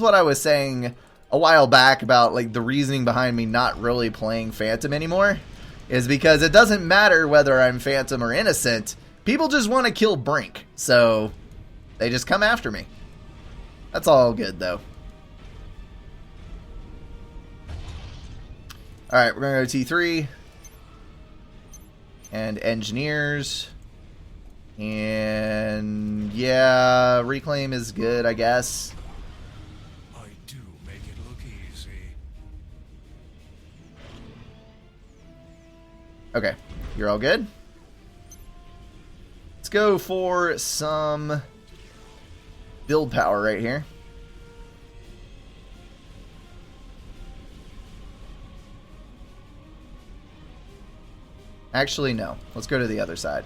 what I was saying a while back about like the reasoning behind me not really playing Phantom anymore. Is because it doesn't matter whether I'm Phantom or Innocent. People just want to kill Brink. So, they just come after me. That's all good, though. Alright, we're going to go T3. And Engineers. And, yeah, Reclaim is good, I guess. I do make it look easy. Okay, you're all good. Let's go for some build power right here. Actually, no. Let's go to the other side.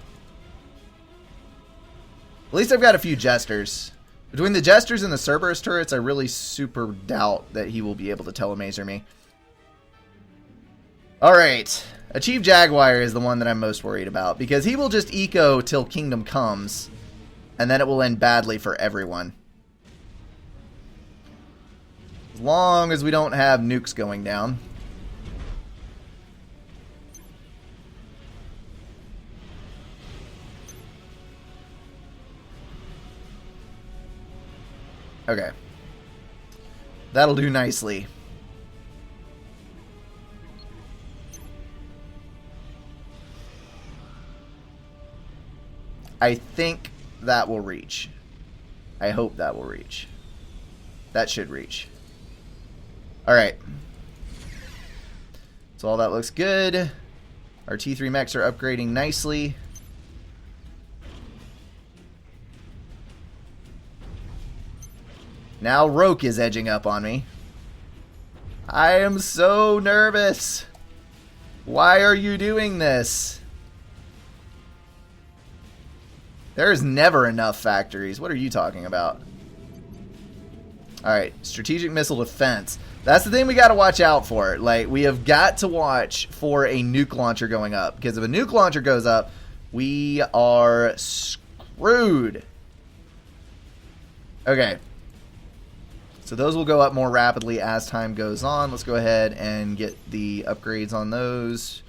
At least I've got a few Jesters. Between the Jesters and the Cerberus turrets, I really super doubt that he will be able to telemaser me. Alright. Achieve Jaguar is the one that I'm most worried about, because he will just eco till Kingdom comes, and then it will end badly for everyone. As long as we don't have nukes going down. Okay. That'll do nicely. I think that will reach. I hope that will reach. That should reach. Alright. So all that looks good. Our T3 mechs are upgrading nicely. Now Roanoke is edging up on me. I am so nervous. Why are you doing this? There's never enough factories. What are you talking about? Alright, strategic missile defense. That's the thing we got to watch out for. Like, we have got to watch for a nuke launcher going up. Because if a nuke launcher goes up, we are screwed. Okay. So those will go up more rapidly as time goes on. Let's go ahead and get the upgrades on those.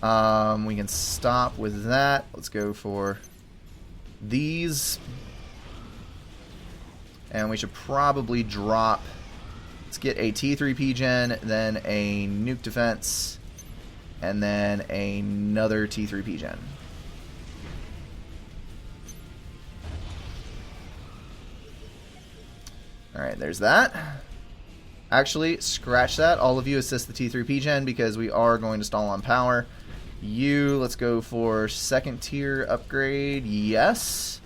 We can stop with that. Let's go for these. And we should probably drop. Let's get a T3 PGen, then a nuke defense, and then another T3 PGen. Alright, there's that. Actually, scratch that. All of you assist the T3 PGen because we are going to stall on power. You, let's go for second tier upgrade. Yes.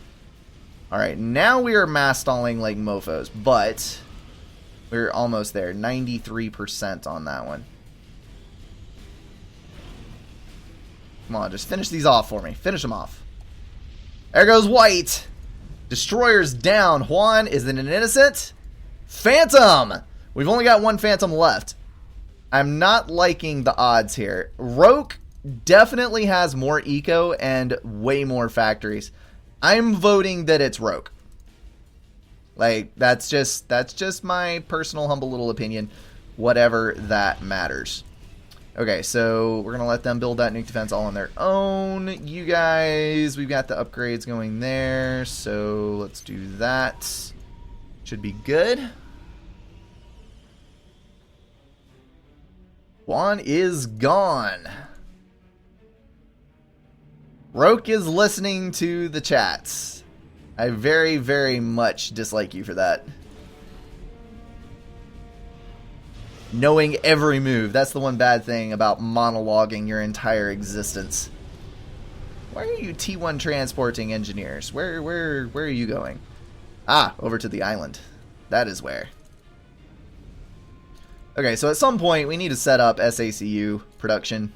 Alright, now we are mass stalling like mofos, but we're almost there. 93% on that one. Come on, just finish these off for me. Finish them off. There goes white. Destroyer's down. Juan, is it an innocent? Phantom! We've only got one Phantom left. I'm not liking the odds here. Roanoke definitely has more eco and way more factories. I'm voting that it's Roanoke. Like, that's just my personal humble little opinion. Whatever that matters. Okay, so we're going to let them build that nuke defense all on their own. You guys, we've got the upgrades going there, so let's do that. Should be good. Juan is gone. Roanoke is listening to the chats. I very, very much dislike you for that. knowing every move. That's the one bad thing about monologuing your entire existence. Why are you T1 transporting engineers? Where are you going? Ah, over to the island. That is where. Okay, so at some point we need to set up SACU production.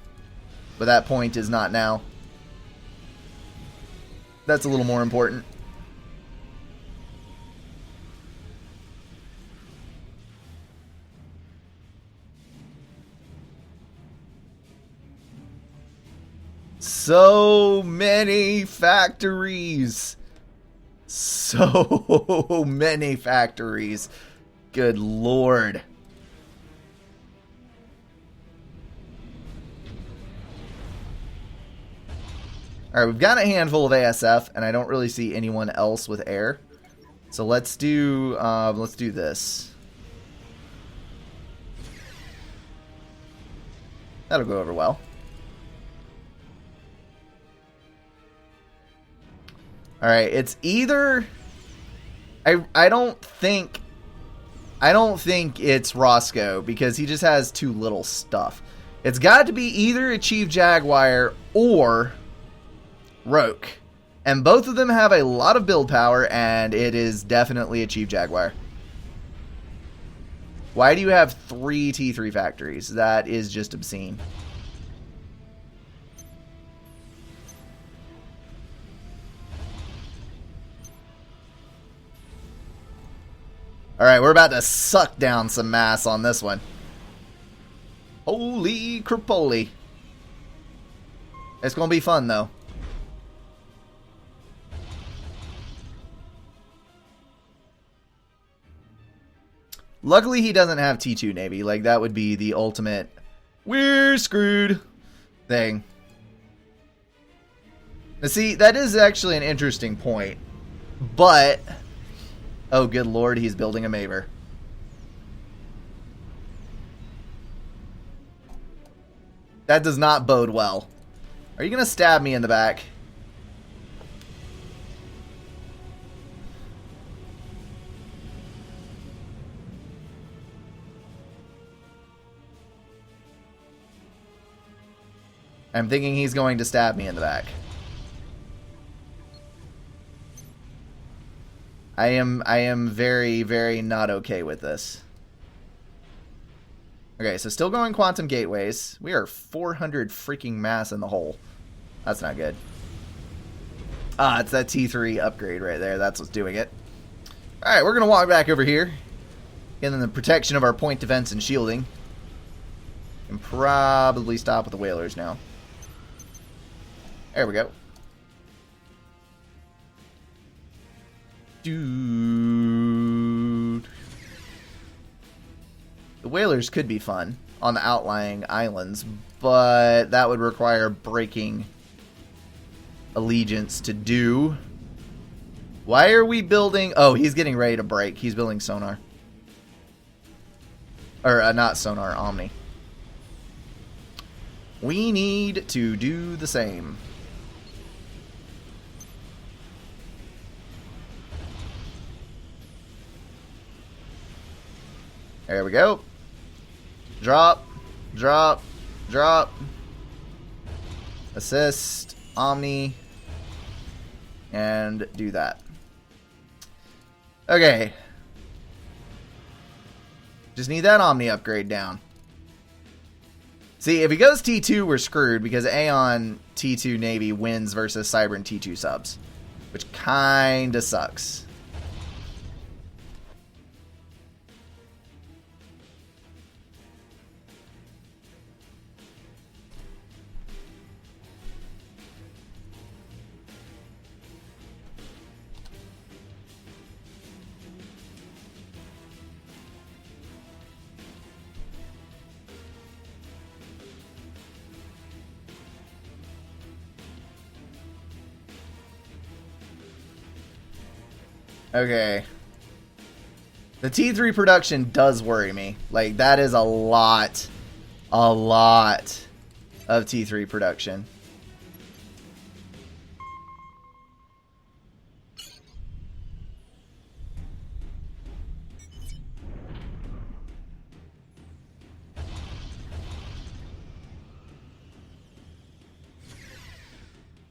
But that point is not now. That's a little more important. So many factories. So many factories. Good lord. Alright, we've got a handful of ASF, and I don't really see anyone else with air. So let's do this. That'll go over well. Alright, it's either... I don't think it's Roscoe, because he just has too little stuff. It's got to be either a Chief Jaguar or Roanoke. And both of them have a lot of build power, and it is definitely a Chief Jaguar. Why do you have 3 T3 factories? That is just obscene. Alright, we're about to suck down some mass on this one. Holy crapoli. It's going to be fun, though. Luckily, he doesn't have T2 Navy. Like, that would be the ultimate we're screwed thing. Now, see, that is actually an interesting point. But... oh, good lord, he's building a Maver. That does not bode well. Are you going to stab me in the back? I'm thinking he's going to stab me in the back. I am very, very not okay with this. Okay, so still going quantum gateways. We are 400 freaking mass in the hole. That's not good. Ah, it's that T3 upgrade right there. That's what's doing it. Alright, we're going to walk back over here. Getting the protection of our point defense and shielding. And probably stop with the whalers now. There we go. Dude. The whalers could be fun on the outlying islands, but that would require breaking allegiance to do. Why are we building... oh, he's getting ready to break. He's building sonar. Or, not sonar, Omni. We need to do the same. There we go. Drop, drop, drop. Assist, Omni, and do that. Okay. Just need that Omni upgrade down. See, if he goes T2, we're screwed because Aeon T2 Navy wins versus Cybern T2 subs, which kinda sucks. Okay. The T3 production does worry me. Like, that is a lot of T3 production.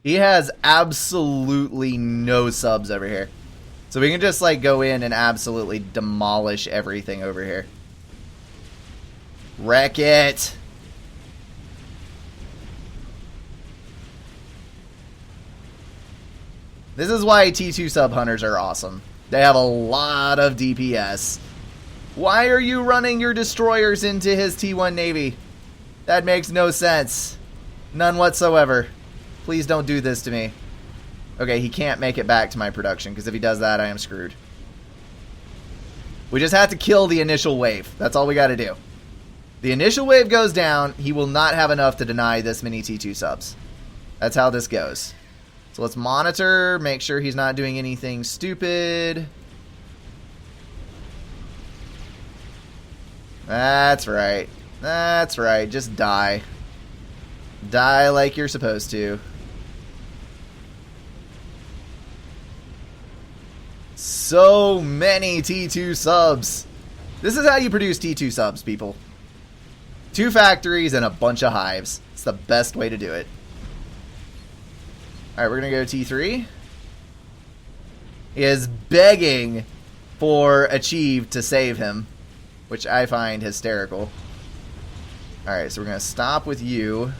He has absolutely no subs over here. So we can just like go in and absolutely demolish everything over here. Wreck it. This is why T2 sub hunters are awesome. They have a lot of DPS. Why are you running your destroyers into his T1 Navy? That makes no sense. None whatsoever. Please don't do this to me. Okay, he can't make it back to my production, because if he does that, I am screwed. We just have to kill the initial wave. That's all we got to do. The initial wave goes down, he will not have enough to deny this many T2 subs. That's how this goes. So let's monitor, make sure he's not doing anything stupid. That's right. That's right. Just die. Die like you're supposed to. So many T2 subs. This is how you produce T2 subs, people. 2 factories and a bunch of hives. It's the best way to do it. Alright, we're going to go T3. He is begging for Achieve to save him, which I find hysterical. Alright, so we're going to stop with you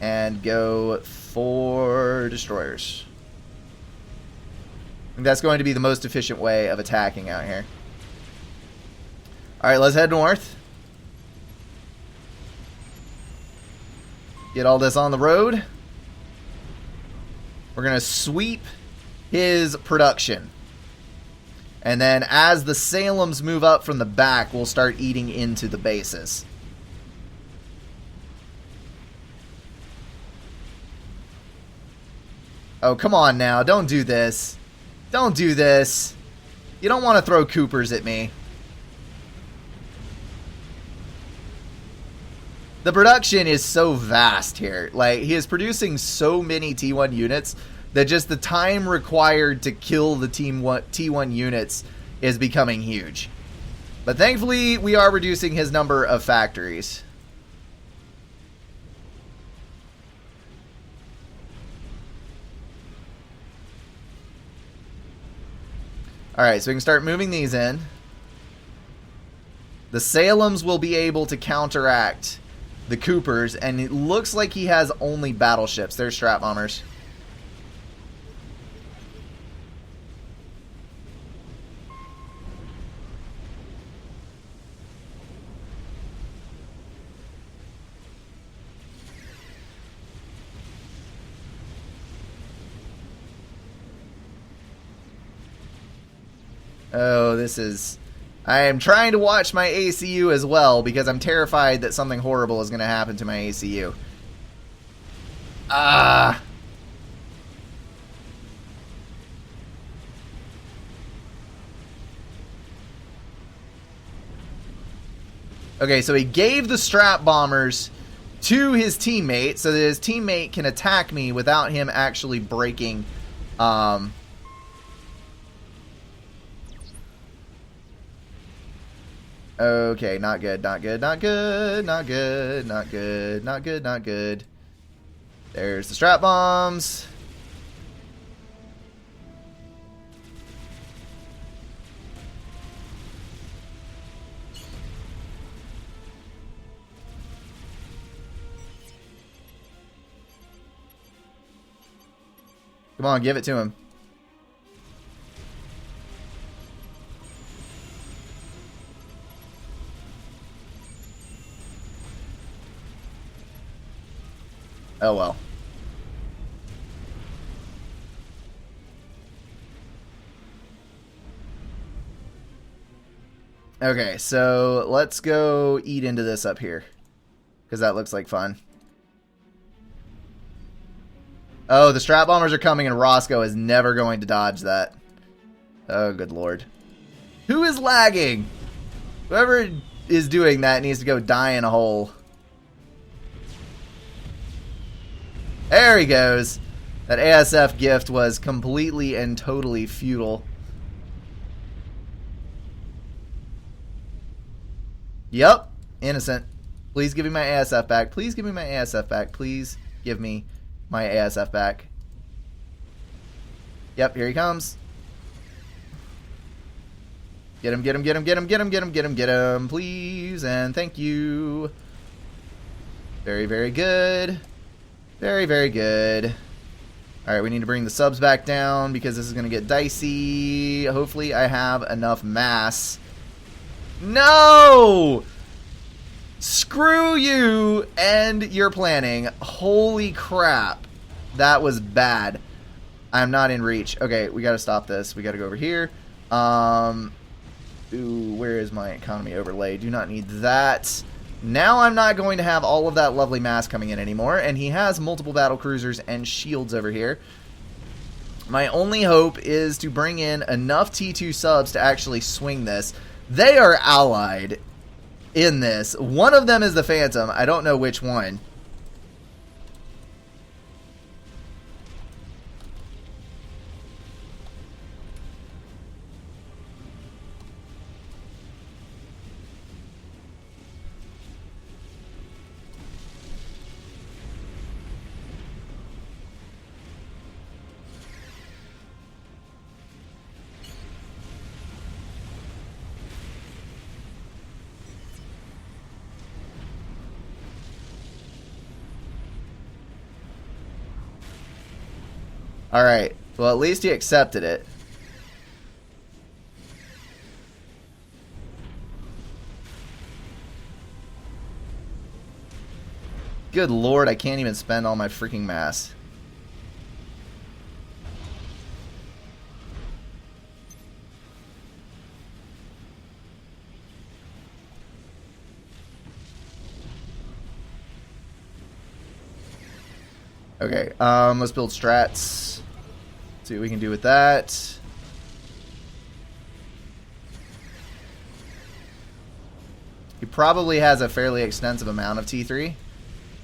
and go for destroyers. I think that's going to be the most efficient way of attacking out here. Alright, let's head north. Get all this on the road. We're going to sweep his production. And then as the Salems move up from the back, we'll start eating into the bases. Oh, come on now. Don't do this. Don't do this. You don't want to throw Coopers at me. The production is so vast here. Like, he is producing so many T1 units that just the time required to kill the T1 units is becoming huge. But thankfully, we are reducing his number of factories. Alright, so we can start moving these in. The Salems will be able to counteract the Coopers, and it looks like he has only battleships. They're strat bombers. Oh, this is... I am trying to watch my ACU as well because I'm terrified that something horrible is going to happen to my ACU. Ah! Okay, so he gave the strap bombers to his teammate so that his teammate can attack me without him actually breaking... Okay, not good, not good, not good, not good, not good, not good, not good. There's the strap bombs. Come on, give it to him. Oh well. Okay, so let's go eat into this up here, because that looks like fun. Oh, the strap bombers are coming and Roscoe is never going to dodge that. Oh, good lord. Who is lagging? Whoever is doing that needs to go die in a hole. There he goes. That ASF gift was completely and totally futile. Yep. Innocent. Please give me my ASF back. Please give me my ASF back. Please give me my ASF back. Yep, here he comes. Get him, get him, get him, get him, get him, get him, get him, get him, please, and thank you. Very, very good. Very, very good. Alright, we need to bring the subs back down because this is going to get dicey. Hopefully I have enough mass. No! Screw you and your planning. Holy crap. That was bad. I'm not in reach. Okay, we got to stop this. We got to go over here. Ooh, where is my economy overlay? Do not need that. Now I'm not going to have all of that lovely mass coming in anymore, and he has multiple battle cruisers and shields over here. My only hope is to bring in enough T2 subs to actually swing this. They are allied in this. One of them is the Phantom. I don't know which one. Alright, well at least he accepted it. Good lord, I can't even spend all my freaking mass. Okay, let's build strats. See what we can do with that. He probably has a fairly extensive amount of T3.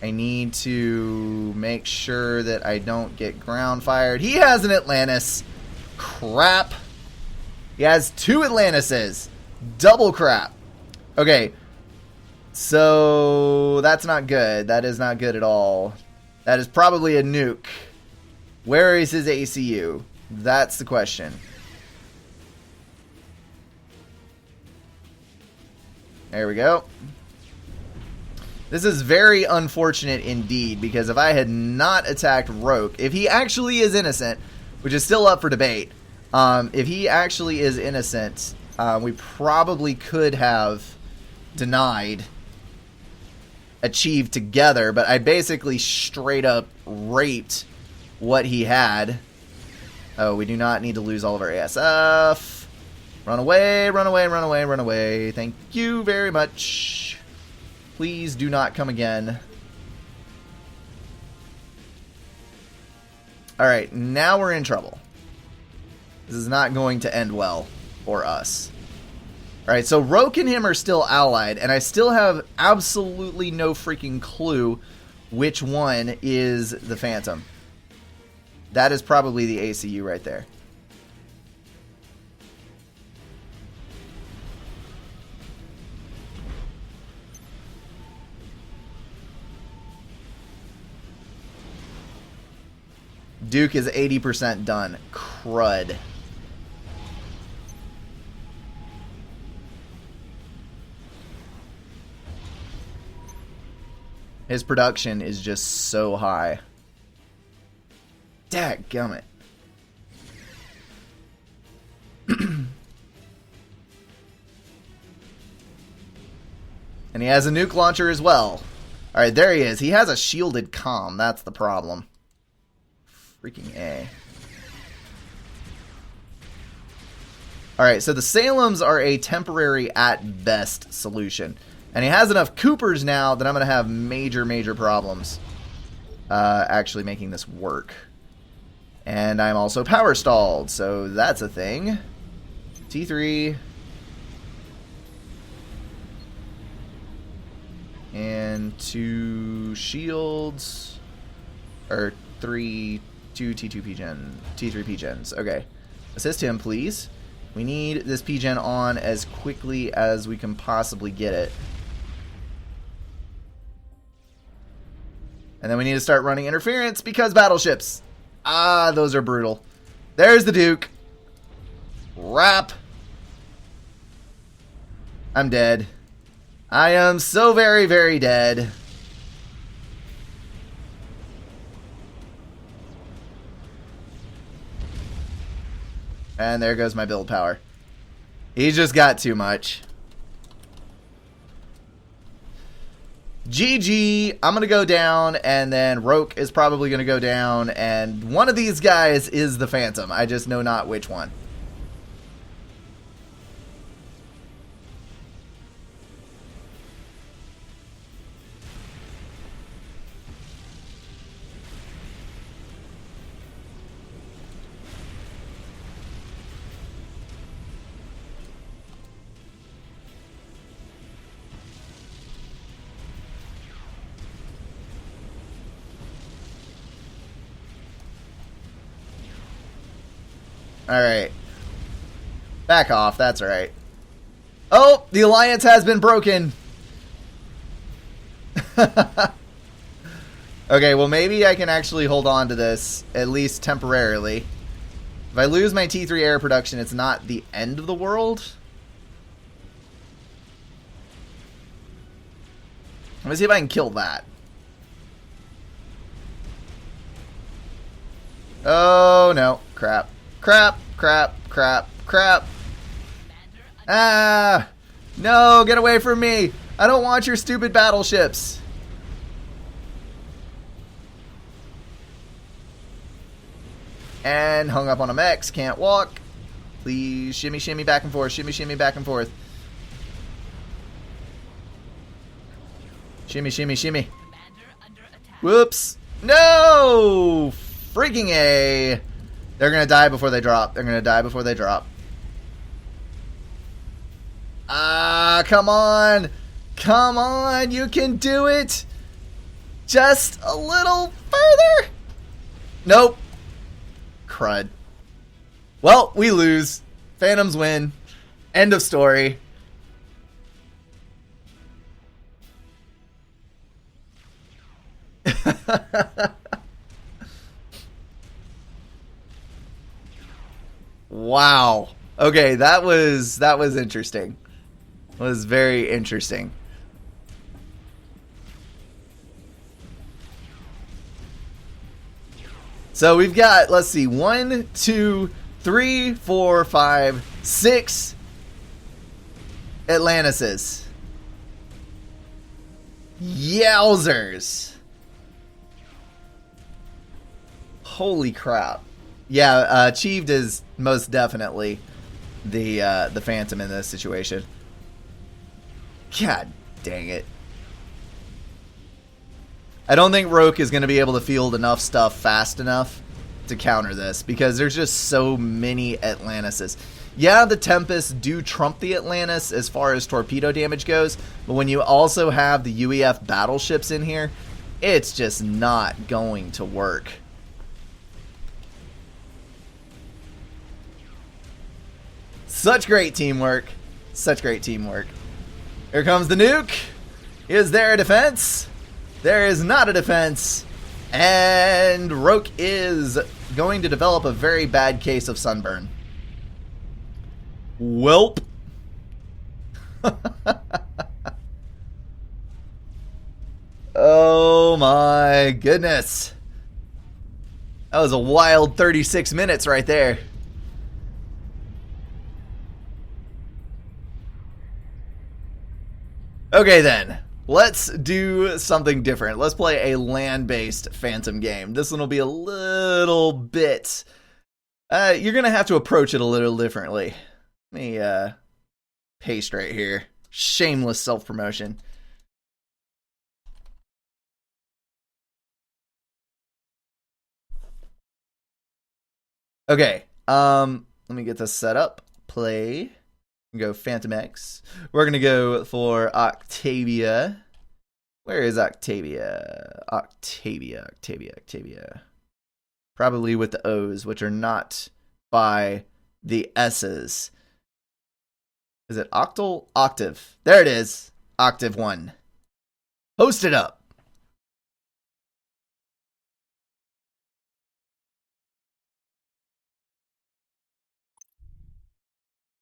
I need to make sure that I don't get ground fired. He has an Atlantis. Crap. He has 2 Atlantises. Double crap. Okay. So that's not good. That is not good at all. That is probably a nuke. Where is his ACU? That's the question. There we go. This is very unfortunate indeed, because if I had not attacked Roanoke, if he actually is innocent, which is still up for debate, if he actually is innocent, we probably could have denied Achieved together, but I basically straight up raped what he had. Oh, we do not need to lose all of our ASF. Run away, run away, run away, run away. Thank you very much. Please do not come again. Alright, now we're in trouble. This is not going to end well for us. Alright, so Roanoke and him are still allied, and I still have absolutely no freaking clue which one is the Phantom. That is probably the ACU right there. Duke is 80% done. Crud. His production is just so high. Dadgummit. And he has a nuke launcher as well. Alright, there he is. He has a shielded comm. That's the problem. Freaking A. Alright, so the Salems are a temporary at best solution. And he has enough Coopers now that I'm going to have major, major problems actually making this work. And I'm also power stalled, so that's a thing. T3. And 2 shields. Or 2 T2 P-Gen. T3 P-Gens. Okay. Assist him, please. We need this P-Gen on as quickly as we can possibly get it. And then we need to start running interference because battleships. Ah, those are brutal. There's the Duke. Wrap. I'm dead. I am so very, very dead. And there goes my build power. He just got too much. GG. I'm going to go down, and then Roke is probably going to go down, and one of these guys is the Phantom. I just know not which one. Alright. Back off, that's right. Oh, the alliance has been broken. Okay, well maybe I can actually hold on to this, at least temporarily. If I lose my T3 air production, it's not the end of the world. Let me see if I can kill that. Oh no, crap. Crap, crap, crap, crap. Ah! No, get away from me! I don't want your stupid battleships! And hung up on a mech, can't walk. Please shimmy, shimmy back and forth, shimmy, shimmy back and forth. Shimmy, shimmy, shimmy. Whoops! No! Freaking A! They're gonna die before they drop. They're gonna die before they drop. Ah, come on! Come on! You can do it! Just a little further! Nope. Crud. Well, we lose. Phantoms win. End of story. Wow. Okay, that was interesting. It was very interesting. So we've got, let's see, 1, 2, 3, 4, 5, 6 Atlantises. Yowzers. Holy crap. Yeah, Achieved is most definitely the Phantom in this situation. God dang it. I don't think Roke is going to be able to field enough stuff fast enough to counter this because there's just so many Atlantises. Yeah, the Tempests do trump the Atlantis as far as torpedo damage goes, but when you also have the UEF battleships in here, it's just not going to work. Such great teamwork. Such great teamwork. Here comes the nuke. Is there a defense? There is not a defense. And Roke is going to develop a very bad case of sunburn. Welp. Oh my goodness. That was a wild 36 minutes right there. Okay then, let's do something different. Let's play a land-based Phantom game. This one will be a little bit... you're going to have to approach it a little differently. Let me paste right here. Shameless self-promotion. Okay, let me get this set up. Play. Go Phantom X. We're going to go for Octavia. Where is Octavia? Octavia. Probably with the O's, which are not by the S's. Is it Octal? Octave. There it is. Octave 1. Host it up.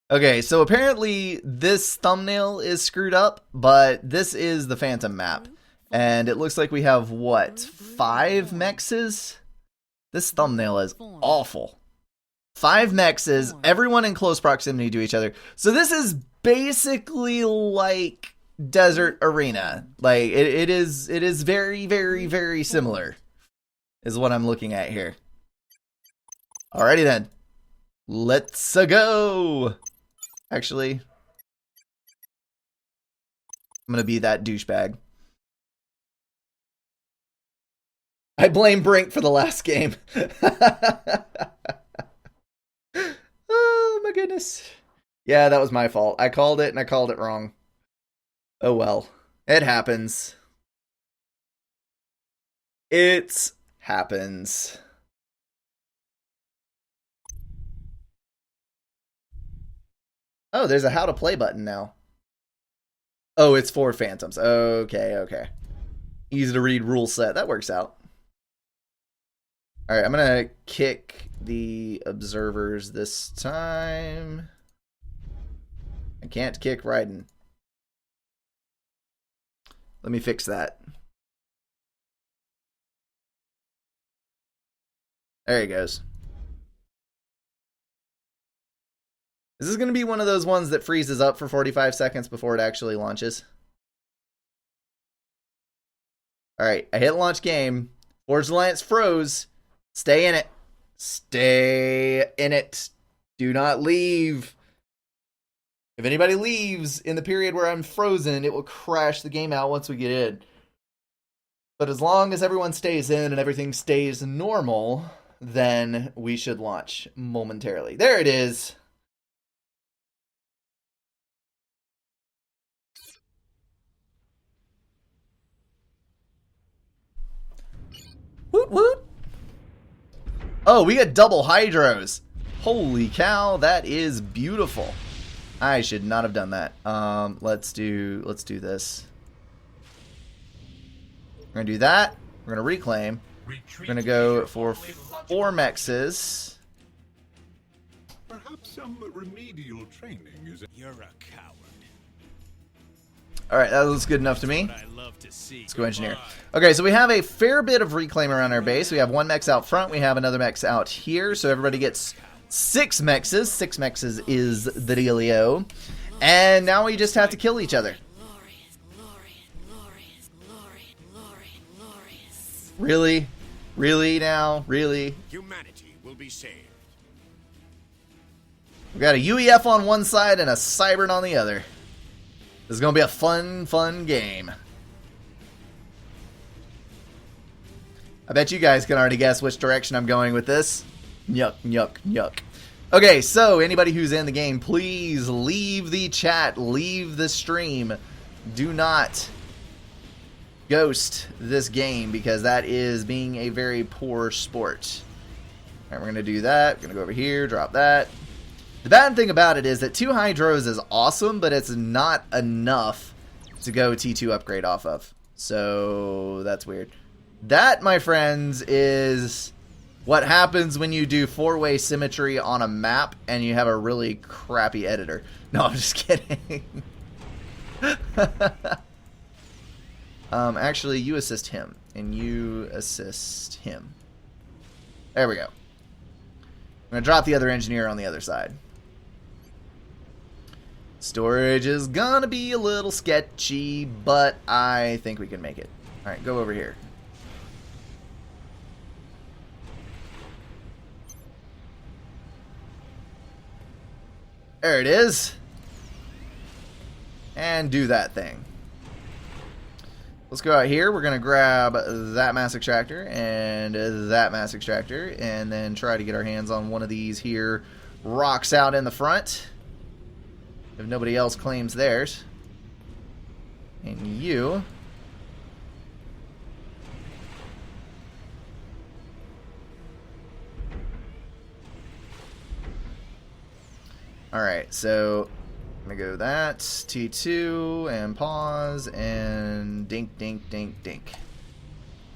Okay, so apparently this thumbnail is screwed up, but this is the Phantom map. And it looks like we have, what, 5 mexes? This thumbnail is awful. 5 mexes, everyone in close proximity to each other. So this is basically like Desert Arena. Like, it is very, very, very similar, is what I'm looking at here. Alrighty then. Let's go! Actually, I'm gonna be that douchebag. I blame Brink for the last game. Oh my goodness. Yeah, that was my fault. I called it and I called it wrong. Oh well. It happens. It happens. Oh, there's a how to play button now. Oh, it's for Phantoms. Okay, okay. Easy to read rule set. That works out. Alright, I'm going to kick the observers this time. I can't kick Raiden. Let me fix that. There he goes. Is this going to be one of those ones that freezes up for 45 seconds before it actually launches? Alright, I hit launch game. Forged Alliance froze. Stay in it. Stay in it. Do not leave. If anybody leaves in the period where I'm frozen, it will crash the game out once we get in. But as long as everyone stays in and everything stays normal, then we should launch momentarily. There it is. Woot woot. Oh, we got double hydros. Holy cow, that is beautiful. I should not have done that. Let's do this. We're gonna do that. We're gonna reclaim. We're gonna go for 4 mexes. Perhaps some remedial training is. You're a coward. Alright, that looks good enough to me. What I love to see. Let's go engineer. Okay, so we have a fair bit of reclaim around our base. We have 1 mex out front. We have another mex out here. So everybody gets 6 mexes. 6 mexes is the dealio. And now we just have to kill each other. Really? Really now? Really? Humanity will be saved. We got a UEF on one side and a Cybern on the other. This is going to be a fun game. I bet you guys can already guess which direction I'm going with this. Yuck, yuck, yuck. Okay, so anybody who's in the game, please leave the chat, leave the stream. Do not ghost this game because that is being a very poor sport. Alright, we're going to do that. We're going to go over here, drop that. The bad thing about it is that 2 hydros is awesome, but it's not enough to go T2 upgrade off of. So that's weird. That, my friends, is what happens when you do 4-way symmetry on a map and you have a really crappy editor. No, I'm just kidding. Actually, you assist him, and you assist him. There we go. I'm going to drop the other engineer on the other side. Storage is going to be a little sketchy, but I think we can make it. Alright, go over here. There it is. And do that thing. Let's go out here. We're going to grab that mass extractor and that mass extractor and then try to get our hands on one of these here rocks out in the front. If nobody else claims theirs. And you. Alright, so I'm going to go that, T2, and pause, and dink, dink, dink, dink.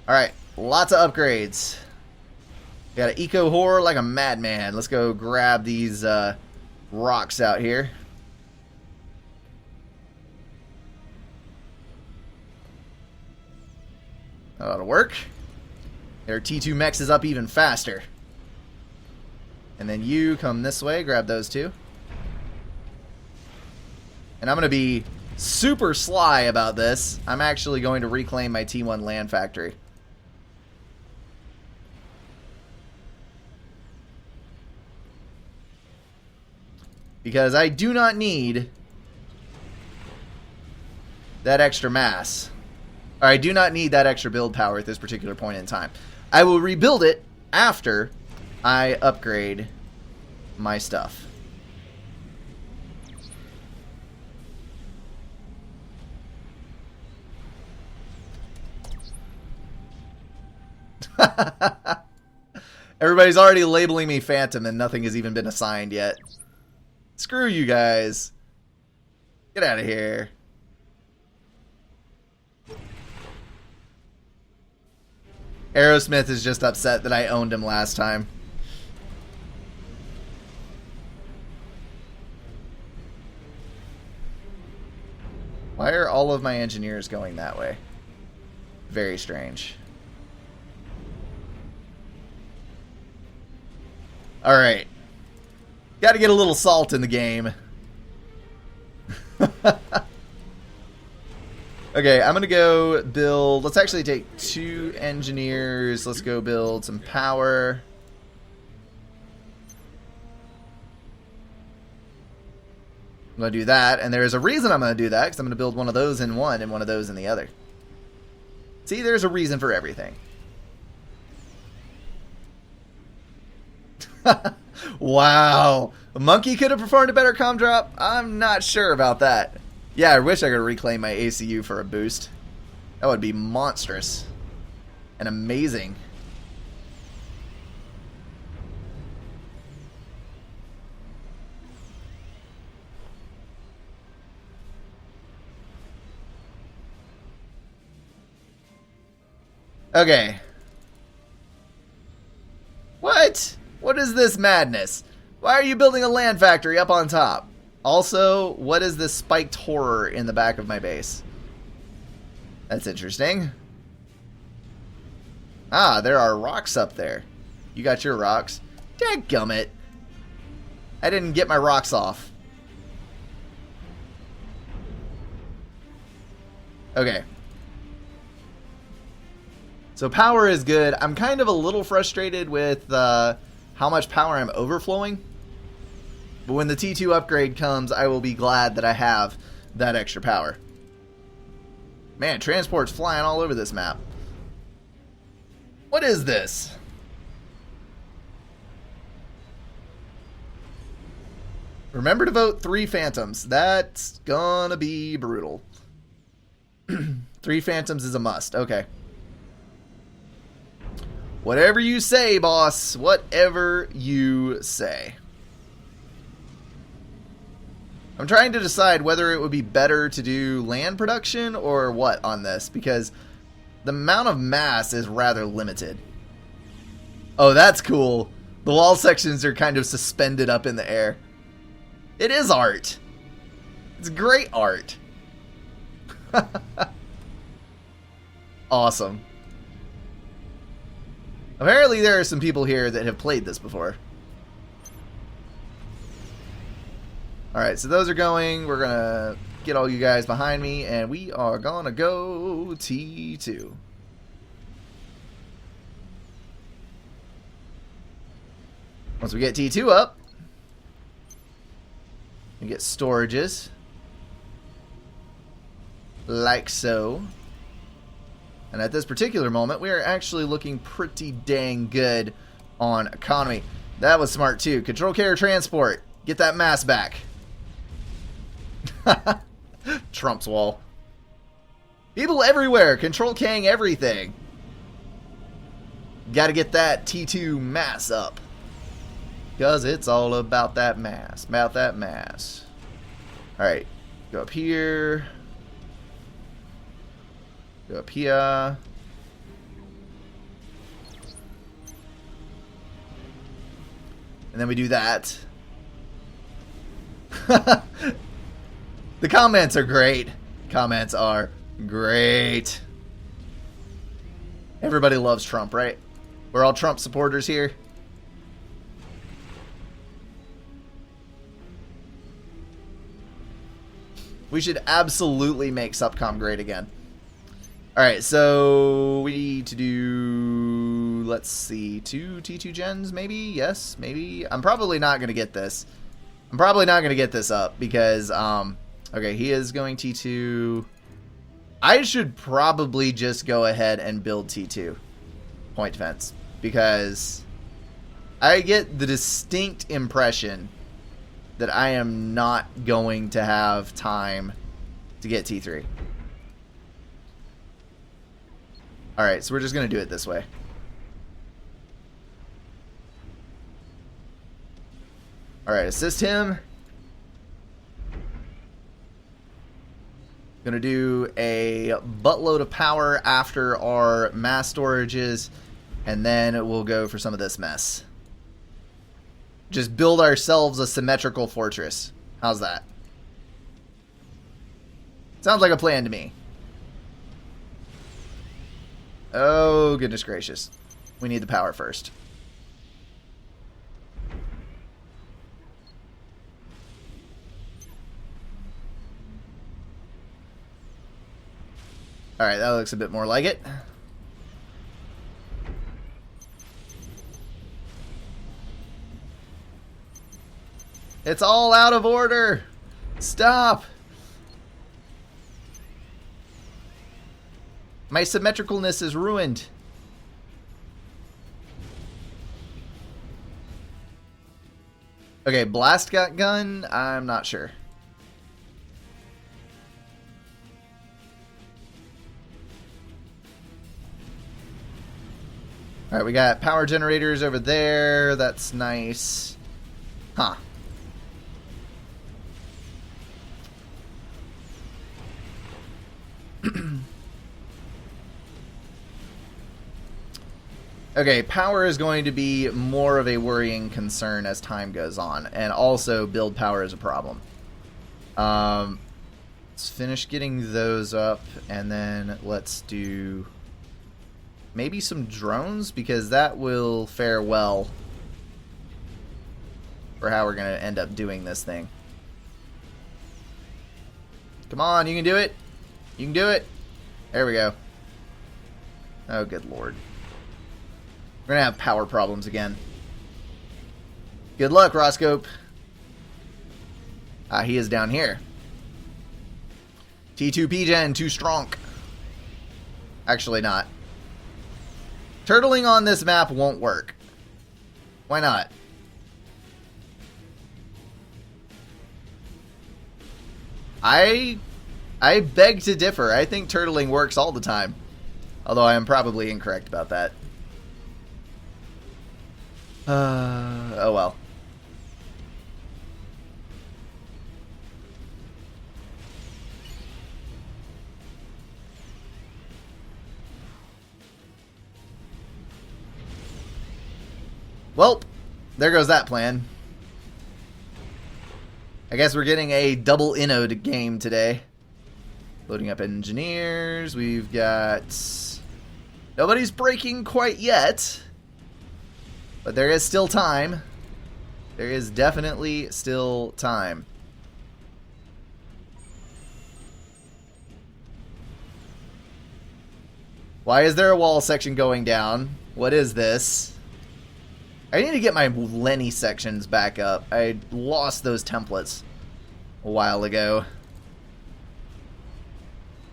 Alright, lots of upgrades. Got an eco horror like a madman. Let's go grab these rocks out here. That ought to work. Their T2 mechs is up even faster. And then you come this way, grab those two. And I'm going to be super sly about this. I'm actually going to reclaim my T1 land factory. Because I do not need that extra mass. Or I do not need that extra build power at this particular point in time. I will rebuild it after I upgrade my stuff. Everybody's already labeling me Phantom and nothing has even been assigned yet. Screw you guys. Get out of here. Aerosmith is just upset that I owned him last time. Why are all of my engineers going that way? Very strange. Alright. Gotta get a little salt in the game. Okay, I'm gonna go build... Let's actually take 2 engineers. Let's go build some power. I'm gonna do that, and there's a reason I'm gonna do that, because I'm gonna build one of those in one and one of those in the other. See, there's a reason for everything. Wow. A monkey could have performed a better comm drop? I'm not sure about that. Yeah, I wish I could reclaim my ACU for a boost. That would be monstrous. And amazing. Okay. What? What is this madness? Why are you building a land factory up on top? Also, what is this spiked horror in the back of my base? That's interesting. Ah, there are rocks up there. You got your rocks. Dadgummit. I didn't get my rocks off. Okay. So power is good. I'm kind of a little frustrated with how much power I'm overflowing. But when the T2 upgrade comes, I will be glad that I have that extra power. Man, transport's flying all over this map. What is this? Remember to vote 3 Phantoms. That's gonna be brutal. 3 Phantoms is a must. Okay. Whatever you say, boss. Whatever you say. I'm trying to decide whether it would be better to do land production or what on this, because the amount of mass is rather limited. Oh, that's cool. The wall sections are kind of suspended up in the air. It is art. It's great art. Awesome. Apparently there are some people here that have played this before. Alright, so those are going. We're going to get all you guys behind me, and we are going to go T2. Once we get T2 up, we get storages. Like so. And at this particular moment, we are actually looking pretty dang good on economy. That was smart too. Control carrier transport. Get that mass back. Trump's wall. People everywhere. Control Kang everything. Gotta get that T2 mass up. Because it's all about that mass. About that mass. Alright. Go up here. Go up here. And then we do that. The comments are great. Comments are great. Everybody loves Trump, right? We're all Trump supporters here. We should absolutely make Subcom great again. Alright, so we need to do, let's see, 2 T2 gens, maybe? Yes, maybe? I'm probably not going to get this. I'm probably not going to get this up because, okay, he is going T2. I should probably just go ahead and build T2 point defense because I get the distinct impression that I am not going to have time to get T3. Alright, so we're just going to do it this way. Alright, assist him. Gonna do a buttload of power after our mass storages, and then we'll go for some of this mess. Just build ourselves a symmetrical fortress. How's that? Sounds like a plan to me. Oh, goodness gracious. We need the power first. Alright, that looks a bit more like it. It's all out of order! Stop! My symmetricalness is ruined. Okay, blast gun? I'm not sure. Alright, we got power generators over there. That's nice. Huh. Okay, power is going to be more of a worrying concern as time goes on. And also, build power is a problem. Let's finish getting those up. And then let's do maybe some drones, because that will fare well for how we're going to end up doing this thing. Come on, you can do it. You can do it. There we go. Oh, good lord. We're going to have power problems again. Good luck, Roanoke. He is down here. T2P gen, too strong. Actually not. Turtling on this map won't work. Why not? I beg to differ. I think turtling works all the time. Although I am probably incorrect about that. Oh well. Well, there goes that plan. I guess we're getting a double innode game today. Loading up engineers. We've got... Nobody's breaking quite yet. But there is still time. There is definitely still time. Why is there a wall section going down? What is this? I need to get my Lenny sections back up. I lost those templates a while ago.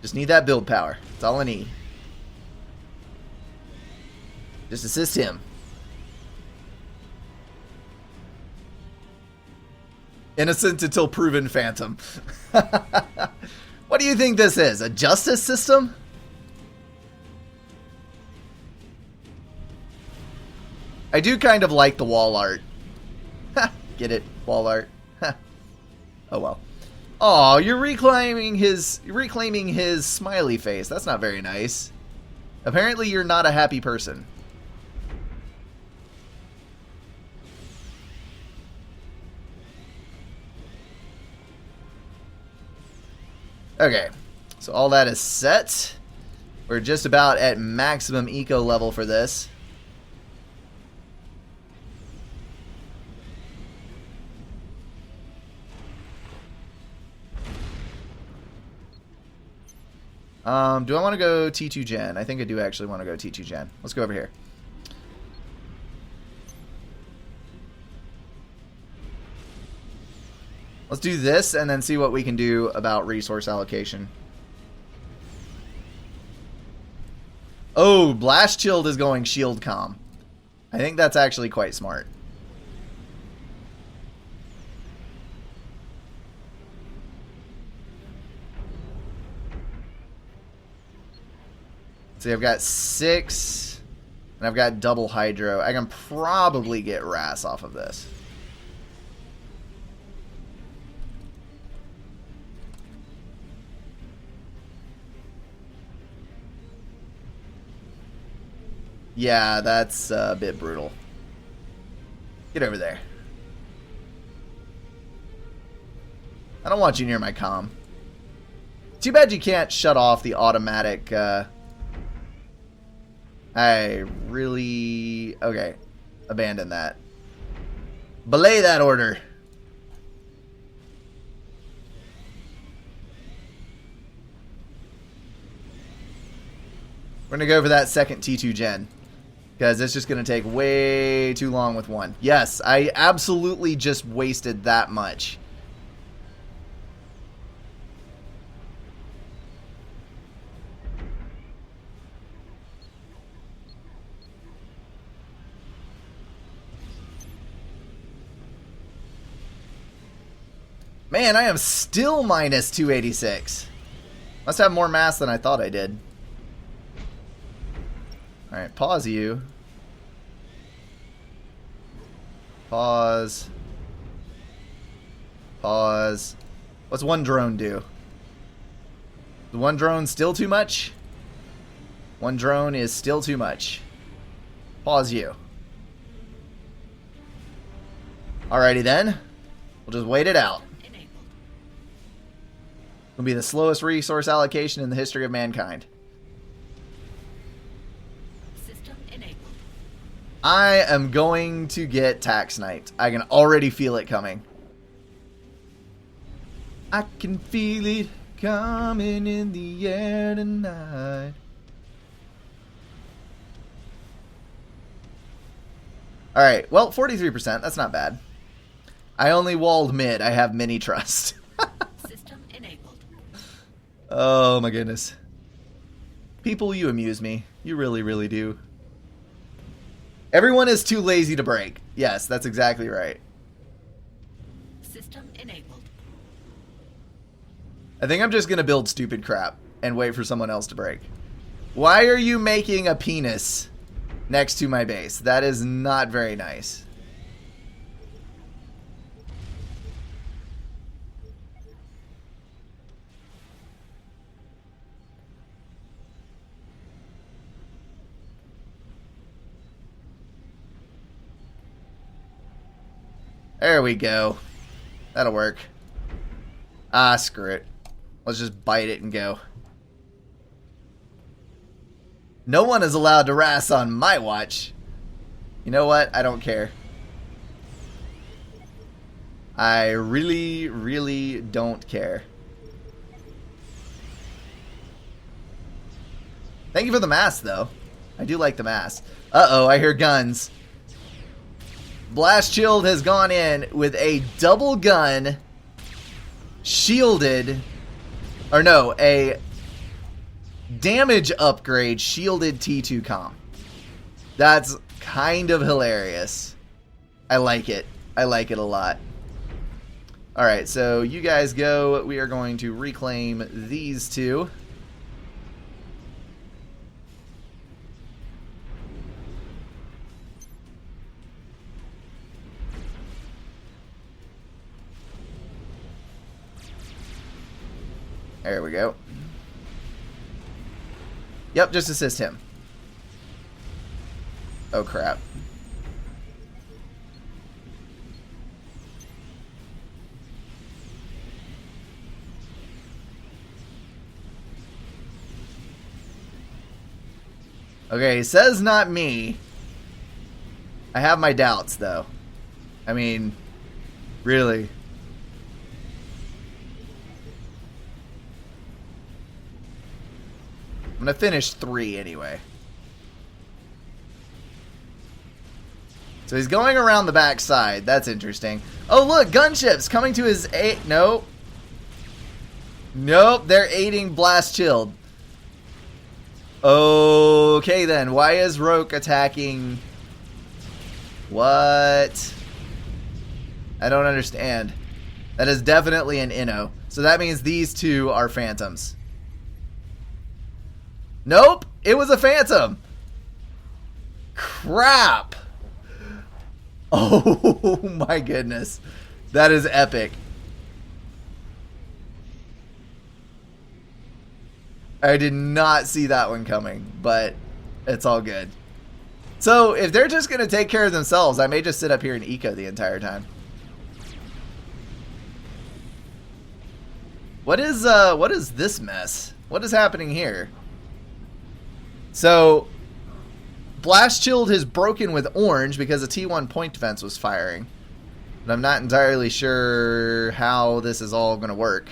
Just need that build power. That's all I need. Just assist him. Innocent until proven phantom. What do you think this is? A justice system? I do kind of like the wall art. Get it? Wall art. Oh well. Oh, you're reclaiming his smiley face. That's not very nice. Apparently you're not a happy person. Okay, so all that is set. We're just about at maximum eco level for this. Do I want to go T2 Gen? I think I do actually want to go T2 Gen. Let's go over here. Let's do this and then see what we can do about resource allocation. Oh, Blast Chilled is going Shield Comm. I think that's actually quite smart. See, I've got 6, and I've got double Hydro. I can probably get Wrass off of this. Yeah, that's a bit brutal. Get over there. I don't want you near my comm. Too bad you can't shut off the automatic... I really... Okay. Abandon that. Belay that order. We're going to go for that second T2 Gen. Because it's just going to take way too long with one. Yes, I absolutely just wasted that much. Man, I am still minus 286. Must have more mass than I thought I did. Alright, pause you. Pause. Pause. What's one drone do? The one drone still too much? One drone is still too much. Pause you. Alrighty then. We'll just wait it out. It'll be the slowest resource allocation in the history of mankind. System enabled. I am going to get Tax Knight. I can already feel it coming. I can feel it coming in the air tonight. Alright, well, 43%. That's not bad. I only walled mid. I have mini trust. System enabled. Oh my goodness. People, you amuse me. You really, really do. Everyone is too lazy to break. Yes, that's exactly right. System enabled. I think I'm just going to build stupid crap and wait for someone else to break. Why are you making a penis next to my base? That is not very nice. There we go. That'll work. Ah, screw it. Let's just bite it and go. No one is allowed to Wrass on my watch. You know what? I don't care. I really, really don't care. Thank you for the mask, though. I do like the mask. Uh-oh, I hear guns. Blast Chilled has gone in with a double gun, shielded, or no, a damage upgrade shielded T2 comm. That's kind of hilarious. I like it. I like it a lot. Alright, so you guys go. We are going to reclaim these two. There we go. Yep, just assist him. Oh, crap. Okay, he says not me. I have my doubts, though. I mean, really. I'm going to finish 3 anyway. So he's going around the back side. That's interesting. Oh, look, gunships coming to his aid. Nope. Nope, they're aiding Blast Chilled. Okay, then. Why is Roke attacking? What? I don't understand. That is definitely an Inno. So that means these two are Phantoms. Nope, it was a Phantom. Crap. Oh my goodness. That is epic. I did not see that one coming, but it's all good. So if they're just going to take care of themselves, I may just sit up here and eco the entire time. What is this mess? What is happening here? So Blast Chilled has broken with orange because the T1 point defense was firing. But I'm not entirely sure how this is all going to work.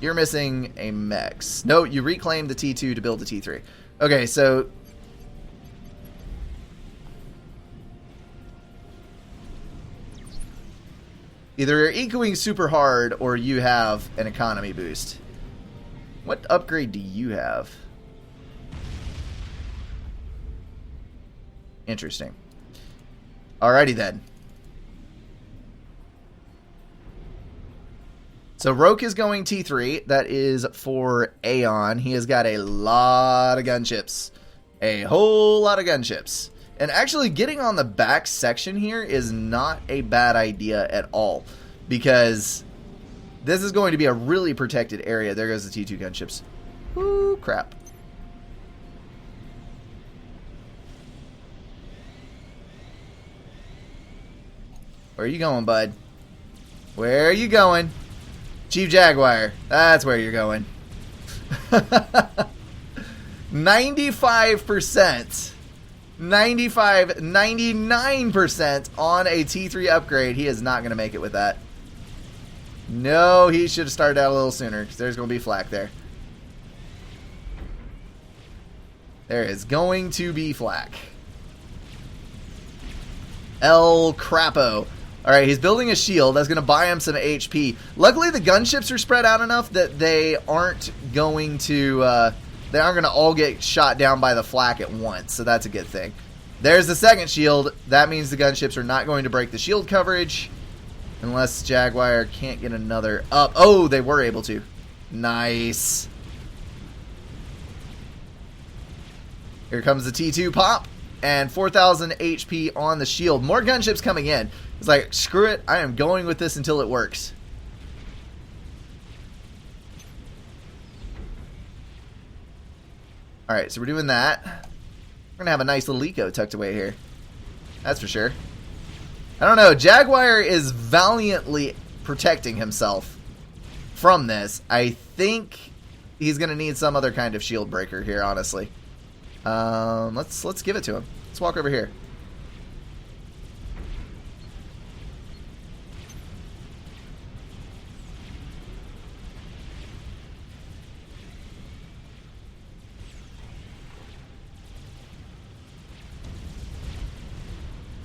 You're missing a Mex. No, you reclaimed the T2 to build the T3. Okay, so either you're ecoing super hard or you have an economy boost. What upgrade do you have? Interesting. Alrighty then. So Roke is going T3. That is for Aeon. He has got a lot of gunships. A whole lot of gunships. And actually getting on the back section here is not a bad idea at all. Because this is going to be a really protected area. There goes the T2 gunships. Ooh, crap. Where are you going, bud? Where are you going? Chief Jaguar. That's where you're going. 95%. 95, 99% on a T3 upgrade. He is not going to make it with that. No, he should have started out a little sooner because there's going to be flak there. There is going to be flak. El Crapo. Alright, he's building a shield. That's going to buy him some HP. Luckily, the gunships are spread out enough that they aren't going to... they aren't going to all get shot down by the flak at once, so that's a good thing. There's the second shield. That means the gunships are not going to break the shield coverage. Unless Jaguar can't get another up. Oh, they were able to. Nice. Here comes the T2 pop. And 4,000 HP on the shield. More gunships coming in. It's like, screw it. I am going with this until it works. Alright, so we're doing that. We're going to have a nice little eco tucked away here. That's for sure. I don't know. Jaguar is valiantly protecting himself from this. I think he's going to need some other kind of shield breaker here, honestly. Let's give it to him. Let's walk over here.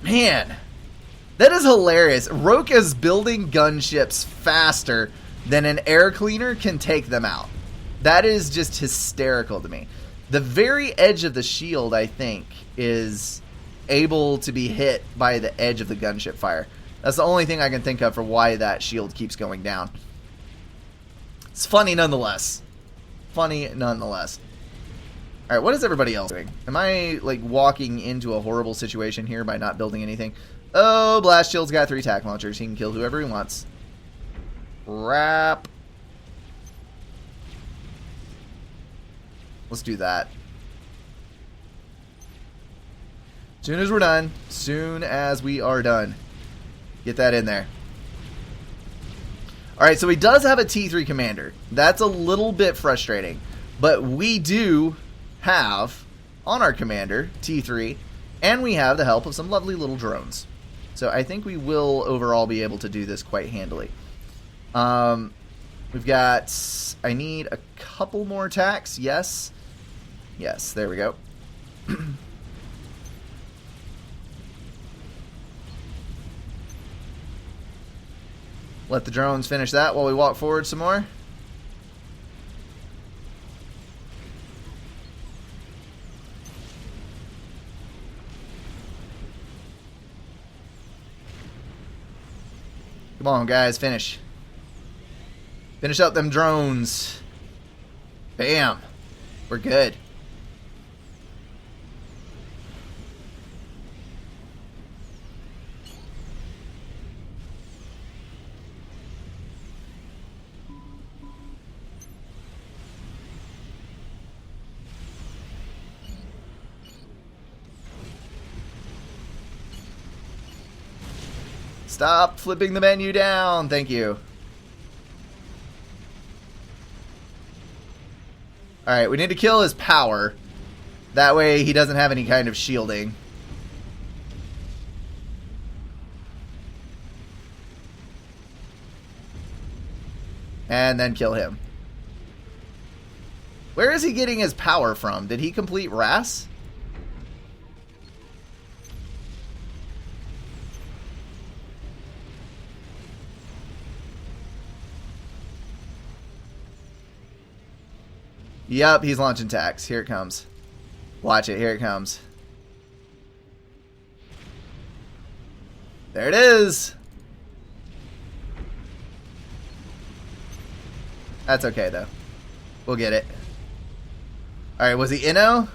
Man, that is hilarious. Roke is building gunships faster than an air cleaner can take them out. That is just hysterical to me. The very edge of the shield, I think, is able to be hit by the edge of the gunship fire. That's the only thing I can think of for why that shield keeps going down. It's funny nonetheless. Funny nonetheless. Alright, what is everybody else doing? Am I, like, walking into a horrible situation here by not building anything? Oh, Blast Shield's got 3 attack launchers. He can kill whoever he wants. Crap. Let's do that. Soon as we're done. Soon as we are done. Get that in there. Alright, so he does have a T3 commander. That's a little bit frustrating. But we do have, on our commander, T3, and we have the help of some lovely little drones. So I think we will overall be able to do this quite handily. We've got... I need a couple more attacks. Yes. Yes, there we go. Let the drones finish that while we walk forward some more. Come on, guys, finish. Finish up them drones. Bam. We're good. Stop flipping the menu down. Thank you. Alright, we need to kill his power. That way he doesn't have any kind of shielding. And then kill him. Where is he getting his power from? Did he complete RAS? Yup, he's launching attacks. Here it comes. Watch it. Here it comes. There it is. That's okay, though. We'll get it. Alright, was he Inno?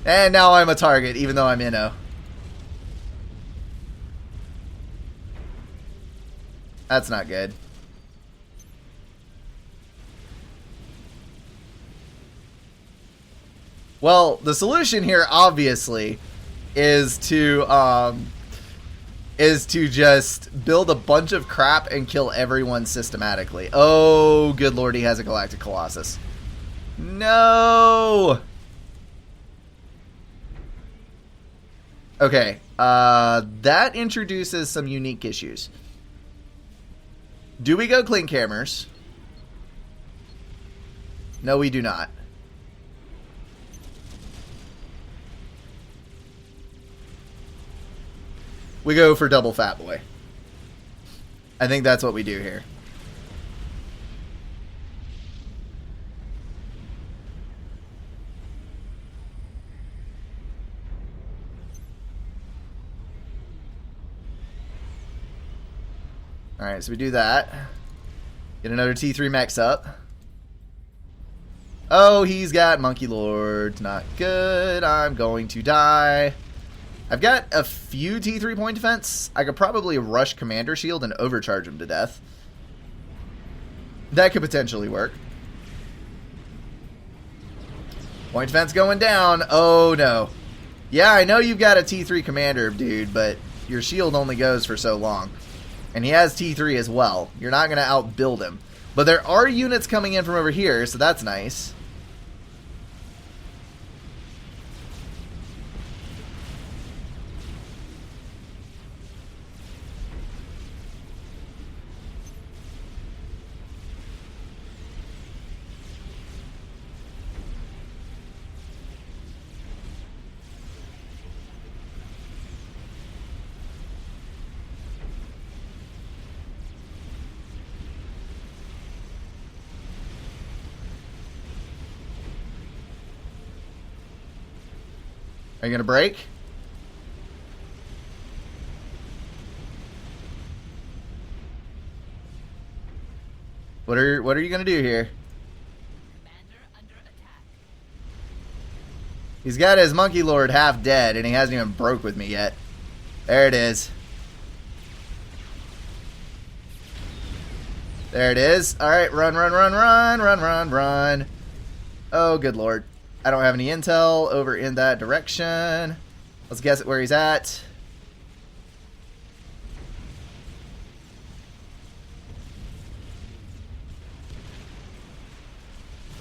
And now I'm a target, even though I'm Inno. That's not good. Well, the solution here, obviously, is to just build a bunch of crap and kill everyone systematically. Oh, good lord, he has a Galactic Colossus. No! Okay, that introduces some unique issues. Do we go clean cameras? No, we do not. We go for double Fat Boy. I think that's what we do here. Alright, so we do that. Get another T3 max up. Oh, he's got Monkey Lord. Not good. I'm going to die. I've got a few T3 point defense. I could probably rush Commander Shield and overcharge him to death. That could potentially work. Point defense going down. Oh, no. Yeah, I know you've got a T3 Commander, dude, but your shield only goes for so long. And he has T3 as well. You're not going to outbuild him. But there are units coming in from over here, so that's nice. Are you going to break? What are you going to do here? He's got his Monkey Lord half dead, and he hasn't even broke with me yet. There it is. There it is. Alright, run, run, run, run, run, run, run. Oh, good lord. I don't have any intel over in that direction. Let's guess at where he's at.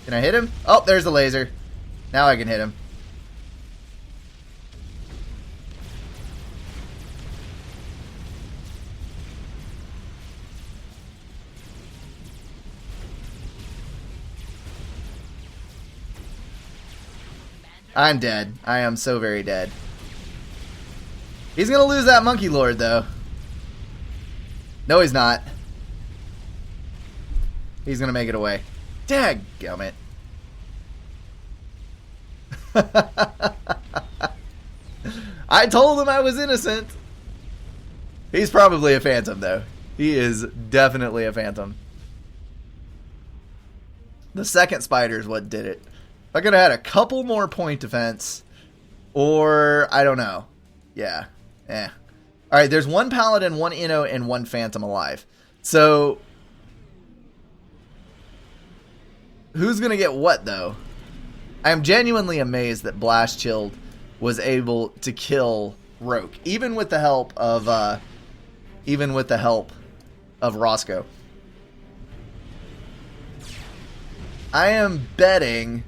Can I hit him? Oh, there's the laser. Now I can hit him. I'm dead. I am so very dead. He's gonna lose that monkey lord, though. No, he's not. He's gonna make it away. Dadgummit. I told him I was innocent. He's probably a phantom, though. He is definitely a phantom. The second spider is what did it. I could have had a couple more point defense, or I don't know. Yeah. Alright, there's one paladin, one Inno, and one phantom alive. So who's going to get what, though? I am genuinely amazed that Blast Chilled was able to kill Roke, even with the help of Roscoe. I am betting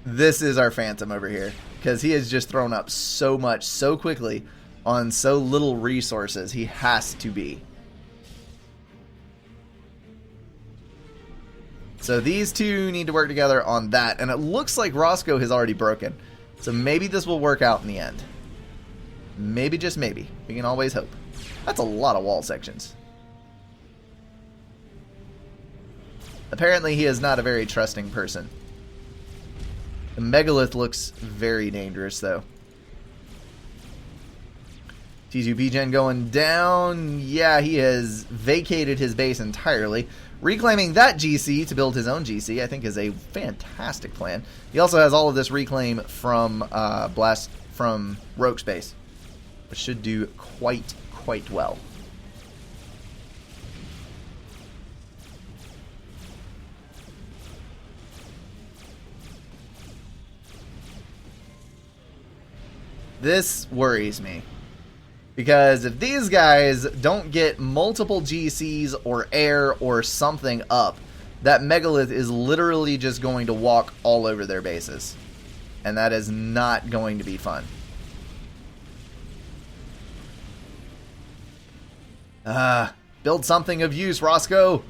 this is our Phantom over here, because he has just thrown up so much so quickly on so little resources. He has to be. So these two need to work together on that, and it looks like Roscoe has already broken. So maybe this will work out in the end. Maybe, just maybe. We can always hope. That's a lot of wall sections. Apparently he is not a very trusting person. The megalith looks very dangerous, though. T2 Gen going down. Yeah, he has vacated his base entirely. Reclaiming that GC to build his own GC, I think, is a fantastic plan. He also has all of this reclaim from from Roke's base, which should do quite well. This worries me. Because if these guys don't get multiple GCs or air or something up, that megalith is literally just going to walk all over their bases. And that is not going to be fun. Build something of use, Roscoe.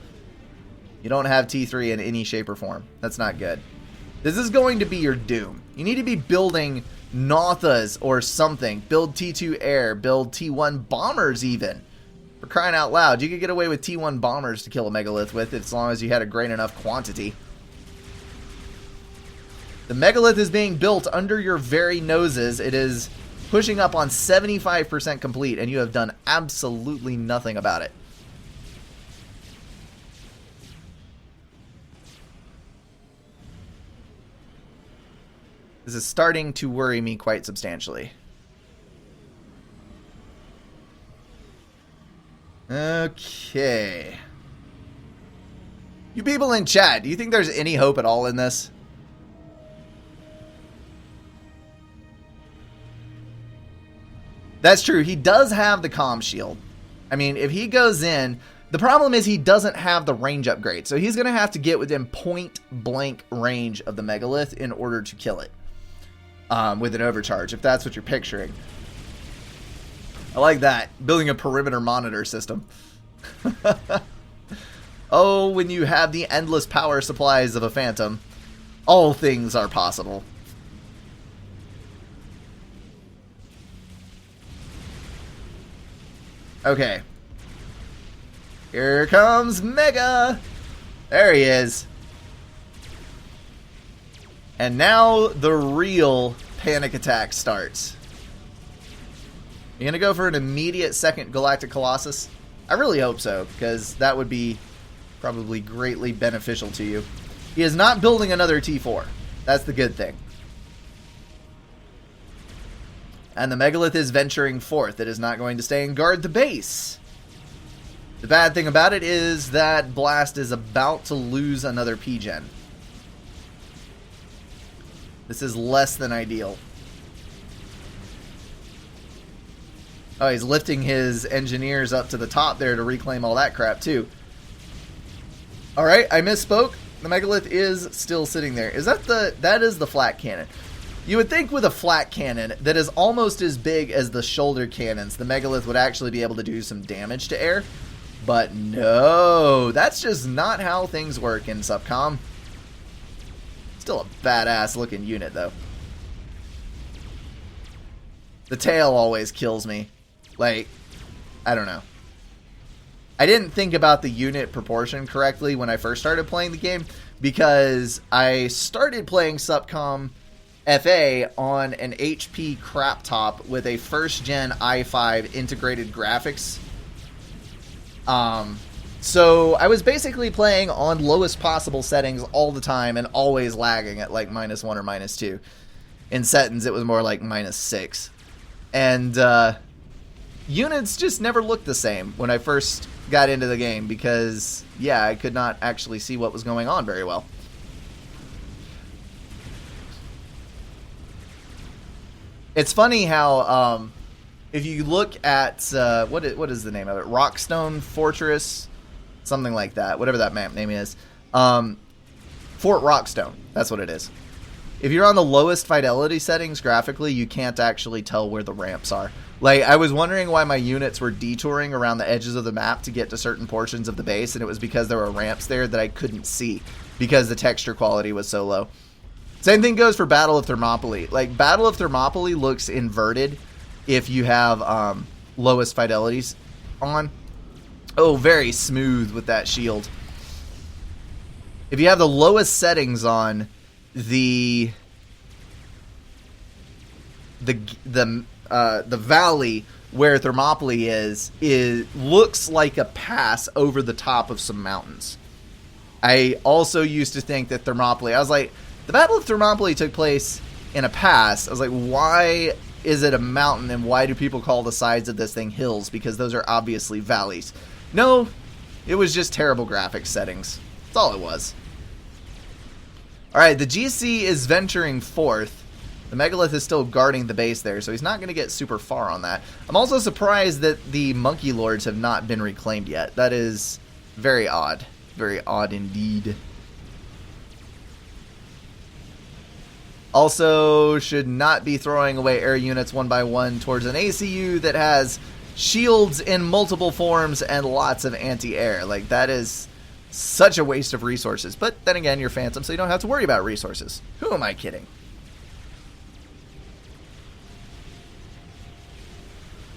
You don't have T3 in any shape or form. That's not good. This is going to be your doom. You need to be building Nothas or something. Build T2 air. Build T1 bombers even. For crying out loud. You could get away with T1 bombers to kill a megalith with as long as you had a great enough quantity. The megalith is being built under your very noses. It is pushing up on 75% complete, and you have done absolutely nothing about it. This is starting to worry me quite substantially. Okay. You people in chat, do you think there's any hope at all in this? That's true. He does have the comm shield. I mean, if he goes in, the problem is he doesn't have the range upgrade. So he's going to have to get within point blank range of the megalith in order to kill it. With an overcharge, if that's what you're picturing. I like that. Building a perimeter monitor system. Oh, when you have the endless power supplies of a phantom, all things are possible. Okay. Here comes Mega! There he is. And now the real panic attack starts. You gonna go for an immediate second Galactic Colossus? I really hope so, because that would be probably greatly beneficial to you. He is not building another T4. That's the good thing. And the megalith is venturing forth. It is not going to stay and guard the base. The bad thing about it is that Blast is about to lose another P-Gen. This is less than ideal. Oh, he's lifting his engineers up to the top there to reclaim all that crap, too. Alright, I misspoke. The megalith is still sitting there. Is that that is the flat cannon. You would think with a flat cannon that is almost as big as the shoulder cannons, the megalith would actually be able to do some damage to air. But no, that's just not how things work in SUBCOM. Still a badass looking unit, though. The tail always kills me. Like, I don't know. I didn't think about the unit proportion correctly when I first started playing the game, because I started playing SUBCOM FA on an HP crap top with a first gen i5 integrated graphics. So I was basically playing on lowest possible settings all the time and always lagging at like -1 or -2. In settings it was more like -6. And units just never looked the same when I first got into the game because, yeah, I could not actually see what was going on very well. It's funny how, if you look at, what is the name of it? Rockstone Fortress? Something like that. Whatever that map name is. Fort Rockstone. That's what it is. If you're on the lowest fidelity settings graphically, you can't actually tell where the ramps are. Like, I was wondering why my units were detouring around the edges of the map to get to certain portions of the base, and it was because there were ramps there that I couldn't see because the texture quality was so low. Same thing goes for Battle of Thermopylae. Like, Battle of Thermopylae looks inverted if you have lowest fidelities on. Oh, very smooth with that shield. If you have the lowest settings on, the valley where Thermopylae is looks like a pass over the top of some mountains. I also used to think that Thermopylae, I was like, the Battle of Thermopylae took place in a pass. I was like, why is it a mountain and why do people call the sides of this thing hills? Because those are obviously valleys. No, it was just terrible graphics settings. That's all it was. Alright, the GC is venturing forth. The megalith is still guarding the base there, so he's not going to get super far on that. I'm also surprised that the monkey lords have not been reclaimed yet. That is very odd. Very odd indeed. Also, should not be throwing away air units one by one towards an ACU that has shields in multiple forms and lots of anti-air. Like, that is such a waste of resources. But then again, you're Phantom, so you don't have to worry about resources. Who am I kidding?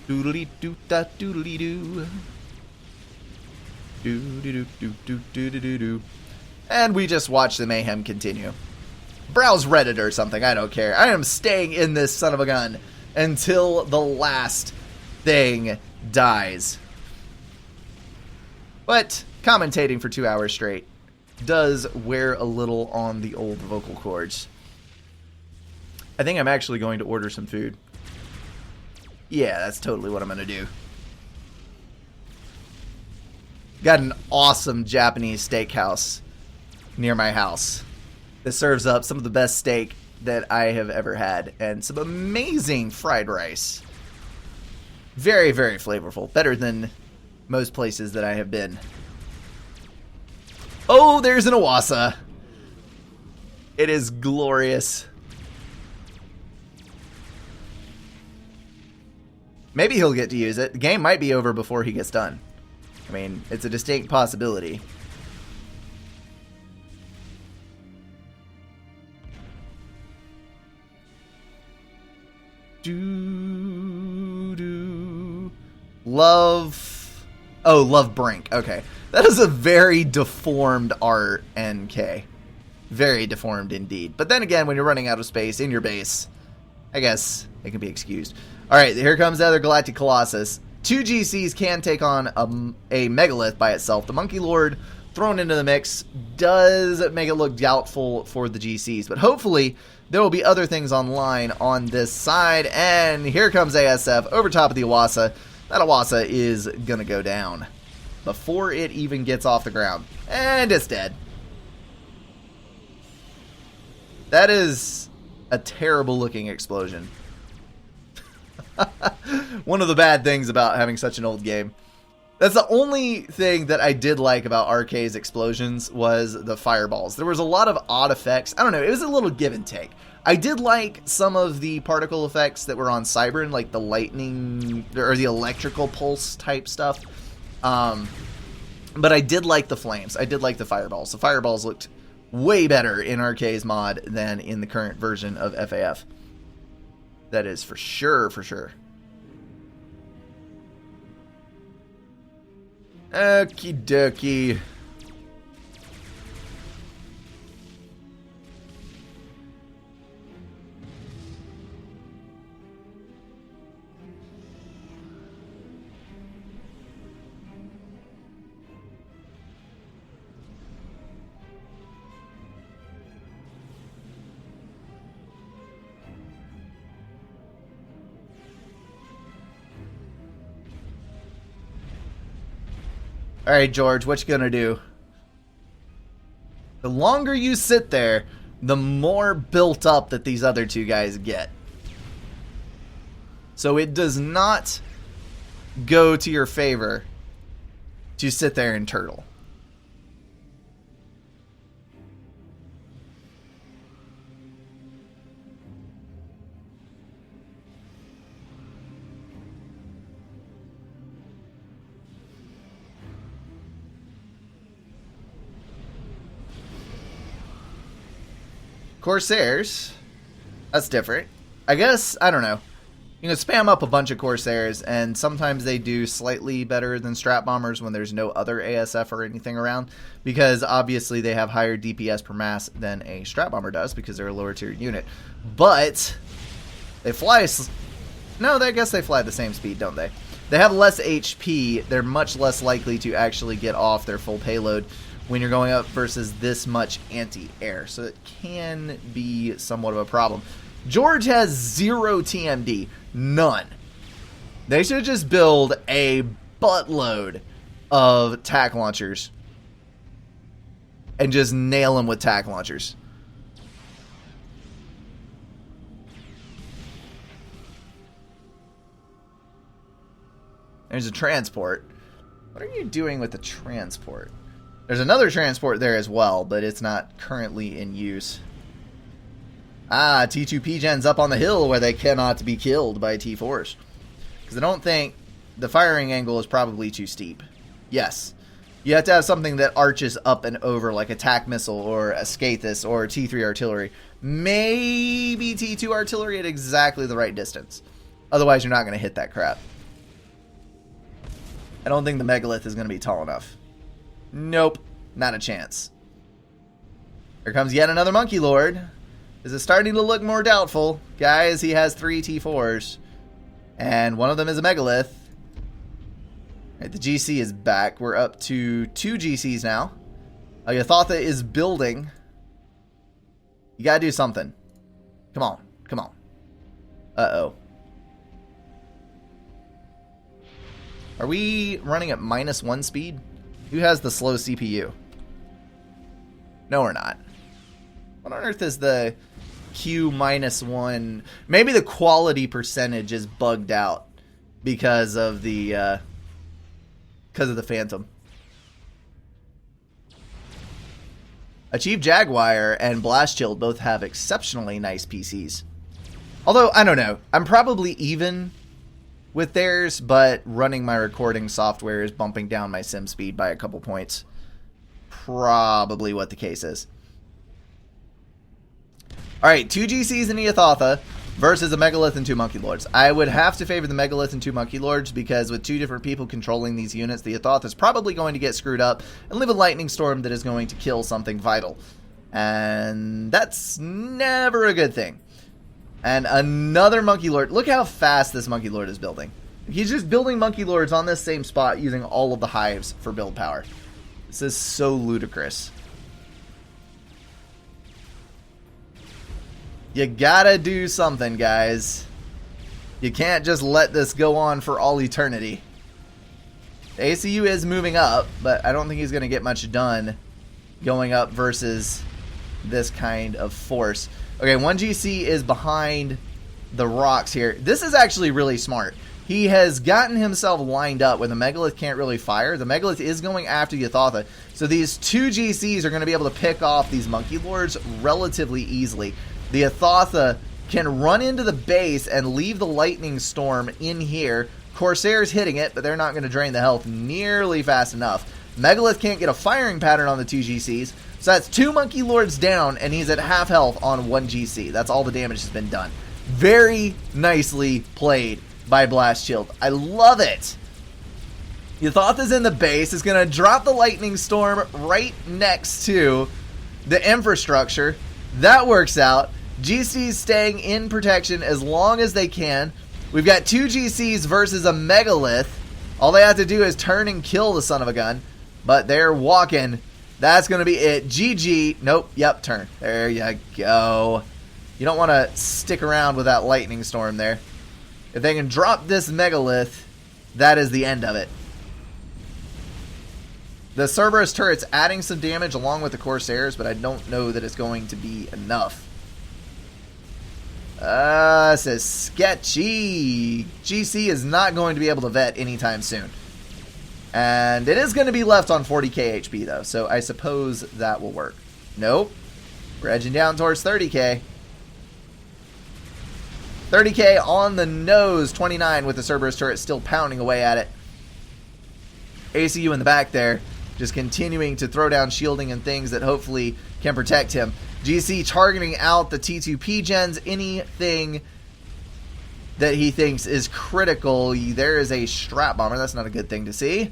Doodly doo da doodly doo. Doo doo doo doo. And we just watch the mayhem continue. Browse Reddit or something, I don't care. I am staying in this son of a gun until the last thing dies. But commentating for 2 hours straight does wear a little on the old vocal cords. I think I'm actually going to order some food. Yeah, that's totally what I'm going to do. Got an awesome Japanese steakhouse near my house that serves up some of the best steak that I have ever had and some amazing fried rice. Very, very flavorful. Better than most places that I have been. Oh, there's an Awasa. It is glorious. Maybe he'll get to use it. The game might be over before he gets done. I mean, it's a distinct possibility. Love. Oh, Love Brink. Okay. That is a very deformed RNK. Very deformed indeed. But then again, when you're running out of space in your base, I guess it can be excused. Alright, here comes the other Galactic Colossus. 2 GCs can take on a megalith by itself. The Monkey Lord thrown into the mix does make it look doubtful for the GCs. But hopefully, there will be other things online on this side. And here comes ASF over top of the Awasa. That Awasa is going to go down before it even gets off the ground. And it's dead. That is a terrible looking explosion. One of the bad things about having such an old game. That's the only thing that I did like about RK's explosions was the fireballs. There was a lot of odd effects. I don't know, it was a little give and take. I did like some of the particle effects that were on Cybern, like the lightning or the electrical pulse type stuff. But I did like the flames. I did like the fireballs. The fireballs looked way better in RK's mod than in the current version of FAF. That is for sure, for sure. Okie dokie. All right, George, what you gonna do? The longer you sit there, the more built up that these other two guys get. So it does not go to your favor to sit there and turtle. Corsairs, that's different. I guess, I don't know. You can spam up a bunch of Corsairs, and sometimes they do slightly better than Strat Bombers when there's no other ASF or anything around, because obviously they have higher DPS per mass than a Strat Bomber does, because they're a lower tier unit. But they fly... No, I guess they fly the same speed, don't they? They have less HP. They're much less likely to actually get off their full payload when you're going up versus this much anti-air. So it can be somewhat of a problem. George has 0 TMD. None. They should just build a buttload of tack launchers and just nail them with tack launchers. There's a transport. What are you doing with the transport? There's another transport there as well, but it's not currently in use. Ah, T2 Gen's up on the hill where they cannot be killed by T4s. Because I don't think the firing angle is probably too steep. Yes. You have to have something that arches up and over, like a TAC missile or a Scathus or T3 artillery. Maybe T2 artillery at exactly the right distance. Otherwise, you're not going to hit that crap. I don't think the Megalith is going to be tall enough. Nope, not a chance. Here comes yet another Monkey Lord. This is starting to look more doubtful. Guys, he has 3 T4s. And one of them is a Megalith. Right, the GC is back. We're up to 2 GCs now. Yathatha is building. You gotta do something. Come on, come on. Uh-oh. Are we running at -1 speed? Who has the slow CPU? No, we're not. What on earth is the Q -1? Maybe the quality percentage is bugged out because of the Phantom. Achieve Jaguar and Blast Shield both have exceptionally nice PCs. Although, I don't know. I'm probably even with theirs, but running my recording software is bumping down my sim speed by a couple points. Probably what the case is. Alright, 2 GCs and Yathatha versus a Megalith and 2 Monkey Lords. I would have to favor the Megalith and 2 Monkey Lords because with 2 different people controlling these units, the Yathatha is probably going to get screwed up and leave a lightning storm that is going to kill something vital. And that's never a good thing. And another Monkey Lord. Look how fast this Monkey Lord is building. He's just building Monkey Lords on this same spot using all of the hives for build power. This is so ludicrous. You gotta do something, guys. You can't just let this go on for all eternity. The ACU is moving up, but I don't think he's going to get much done going up versus this kind of force. Okay, 1 GC is behind the rocks here. This is actually really smart. He has gotten himself lined up when the Megalith can't really fire. The Megalith is going after the Octave. So these 2 GCs are going to be able to pick off these Monkey Lords relatively easily. The Octave can run into the base and leave the Lightning Storm in here. Corsair's hitting it, but they're not going to drain the health nearly fast enough. Megalith can't get a firing pattern on the 2 GCs. So that's 2 Monkey Lords down, and he's at half health on 1 GC. That's all the damage has been done. Very nicely played by Blast Shield. I love it. Yathoth is in the base. Is going to drop the Lightning Storm right next to the infrastructure. That works out. GC's staying in protection as long as they can. We've got 2 GCs versus a Megalith. All they have to do is turn and kill the son of a gun. But they're walking. That's going to be it. GG. Nope. Yep. Turn. There you go. You don't want to stick around with that Lightning Storm there. If they can drop this Megalith, that is the end of it. The Cerberus turret's adding some damage along with the Corsairs, but I don't know that it's going to be enough. This is sketchy. GC is not going to be able to vet anytime soon. And it is going to be left on 40k HP, though, so I suppose that will work. Nope. We're edging down towards 30k. 30k on the nose, 29 with the Cerberus turret still pounding away at it. ACU in the back there, just continuing to throw down shielding and things that hopefully can protect him. GC targeting out the T2P gens, anything that he thinks is critical. There is a strap bomber, that's not a good thing to see.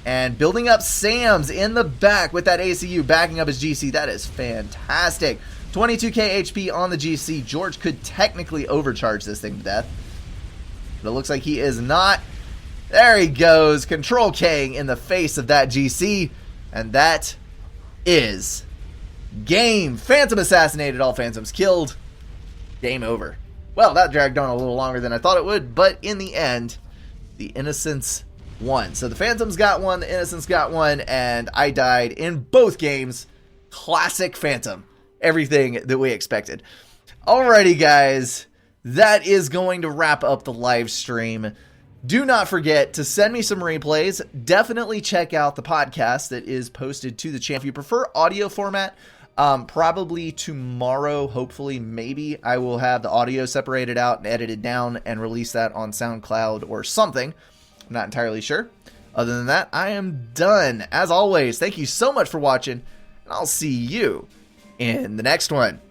And building up Sam's in the back with that ACU backing up his GC, that is fantastic. 22k HP on the GC. George could technically overcharge this thing to death, but it looks like he is not. There he goes, Control K in the face of that GC, and that is game. Phantom assassinated, all Phantoms killed. Game over. Well, that dragged on a little longer than I thought it would, but in the end, the Innocents won. So the Phantoms got one, the Innocents got one, and I died in both games. Classic Phantom. Everything that we expected. Alrighty, guys, that is going to wrap up the live stream. Do not forget to send me some replays. Definitely check out the podcast that is posted to the channel. If you prefer audio format, probably tomorrow, hopefully, maybe, I will have the audio separated out and edited down and release that on SoundCloud or something. I'm not entirely sure. Other than that, I am done. As always, thank you so much for watching, and I'll see you in the next one.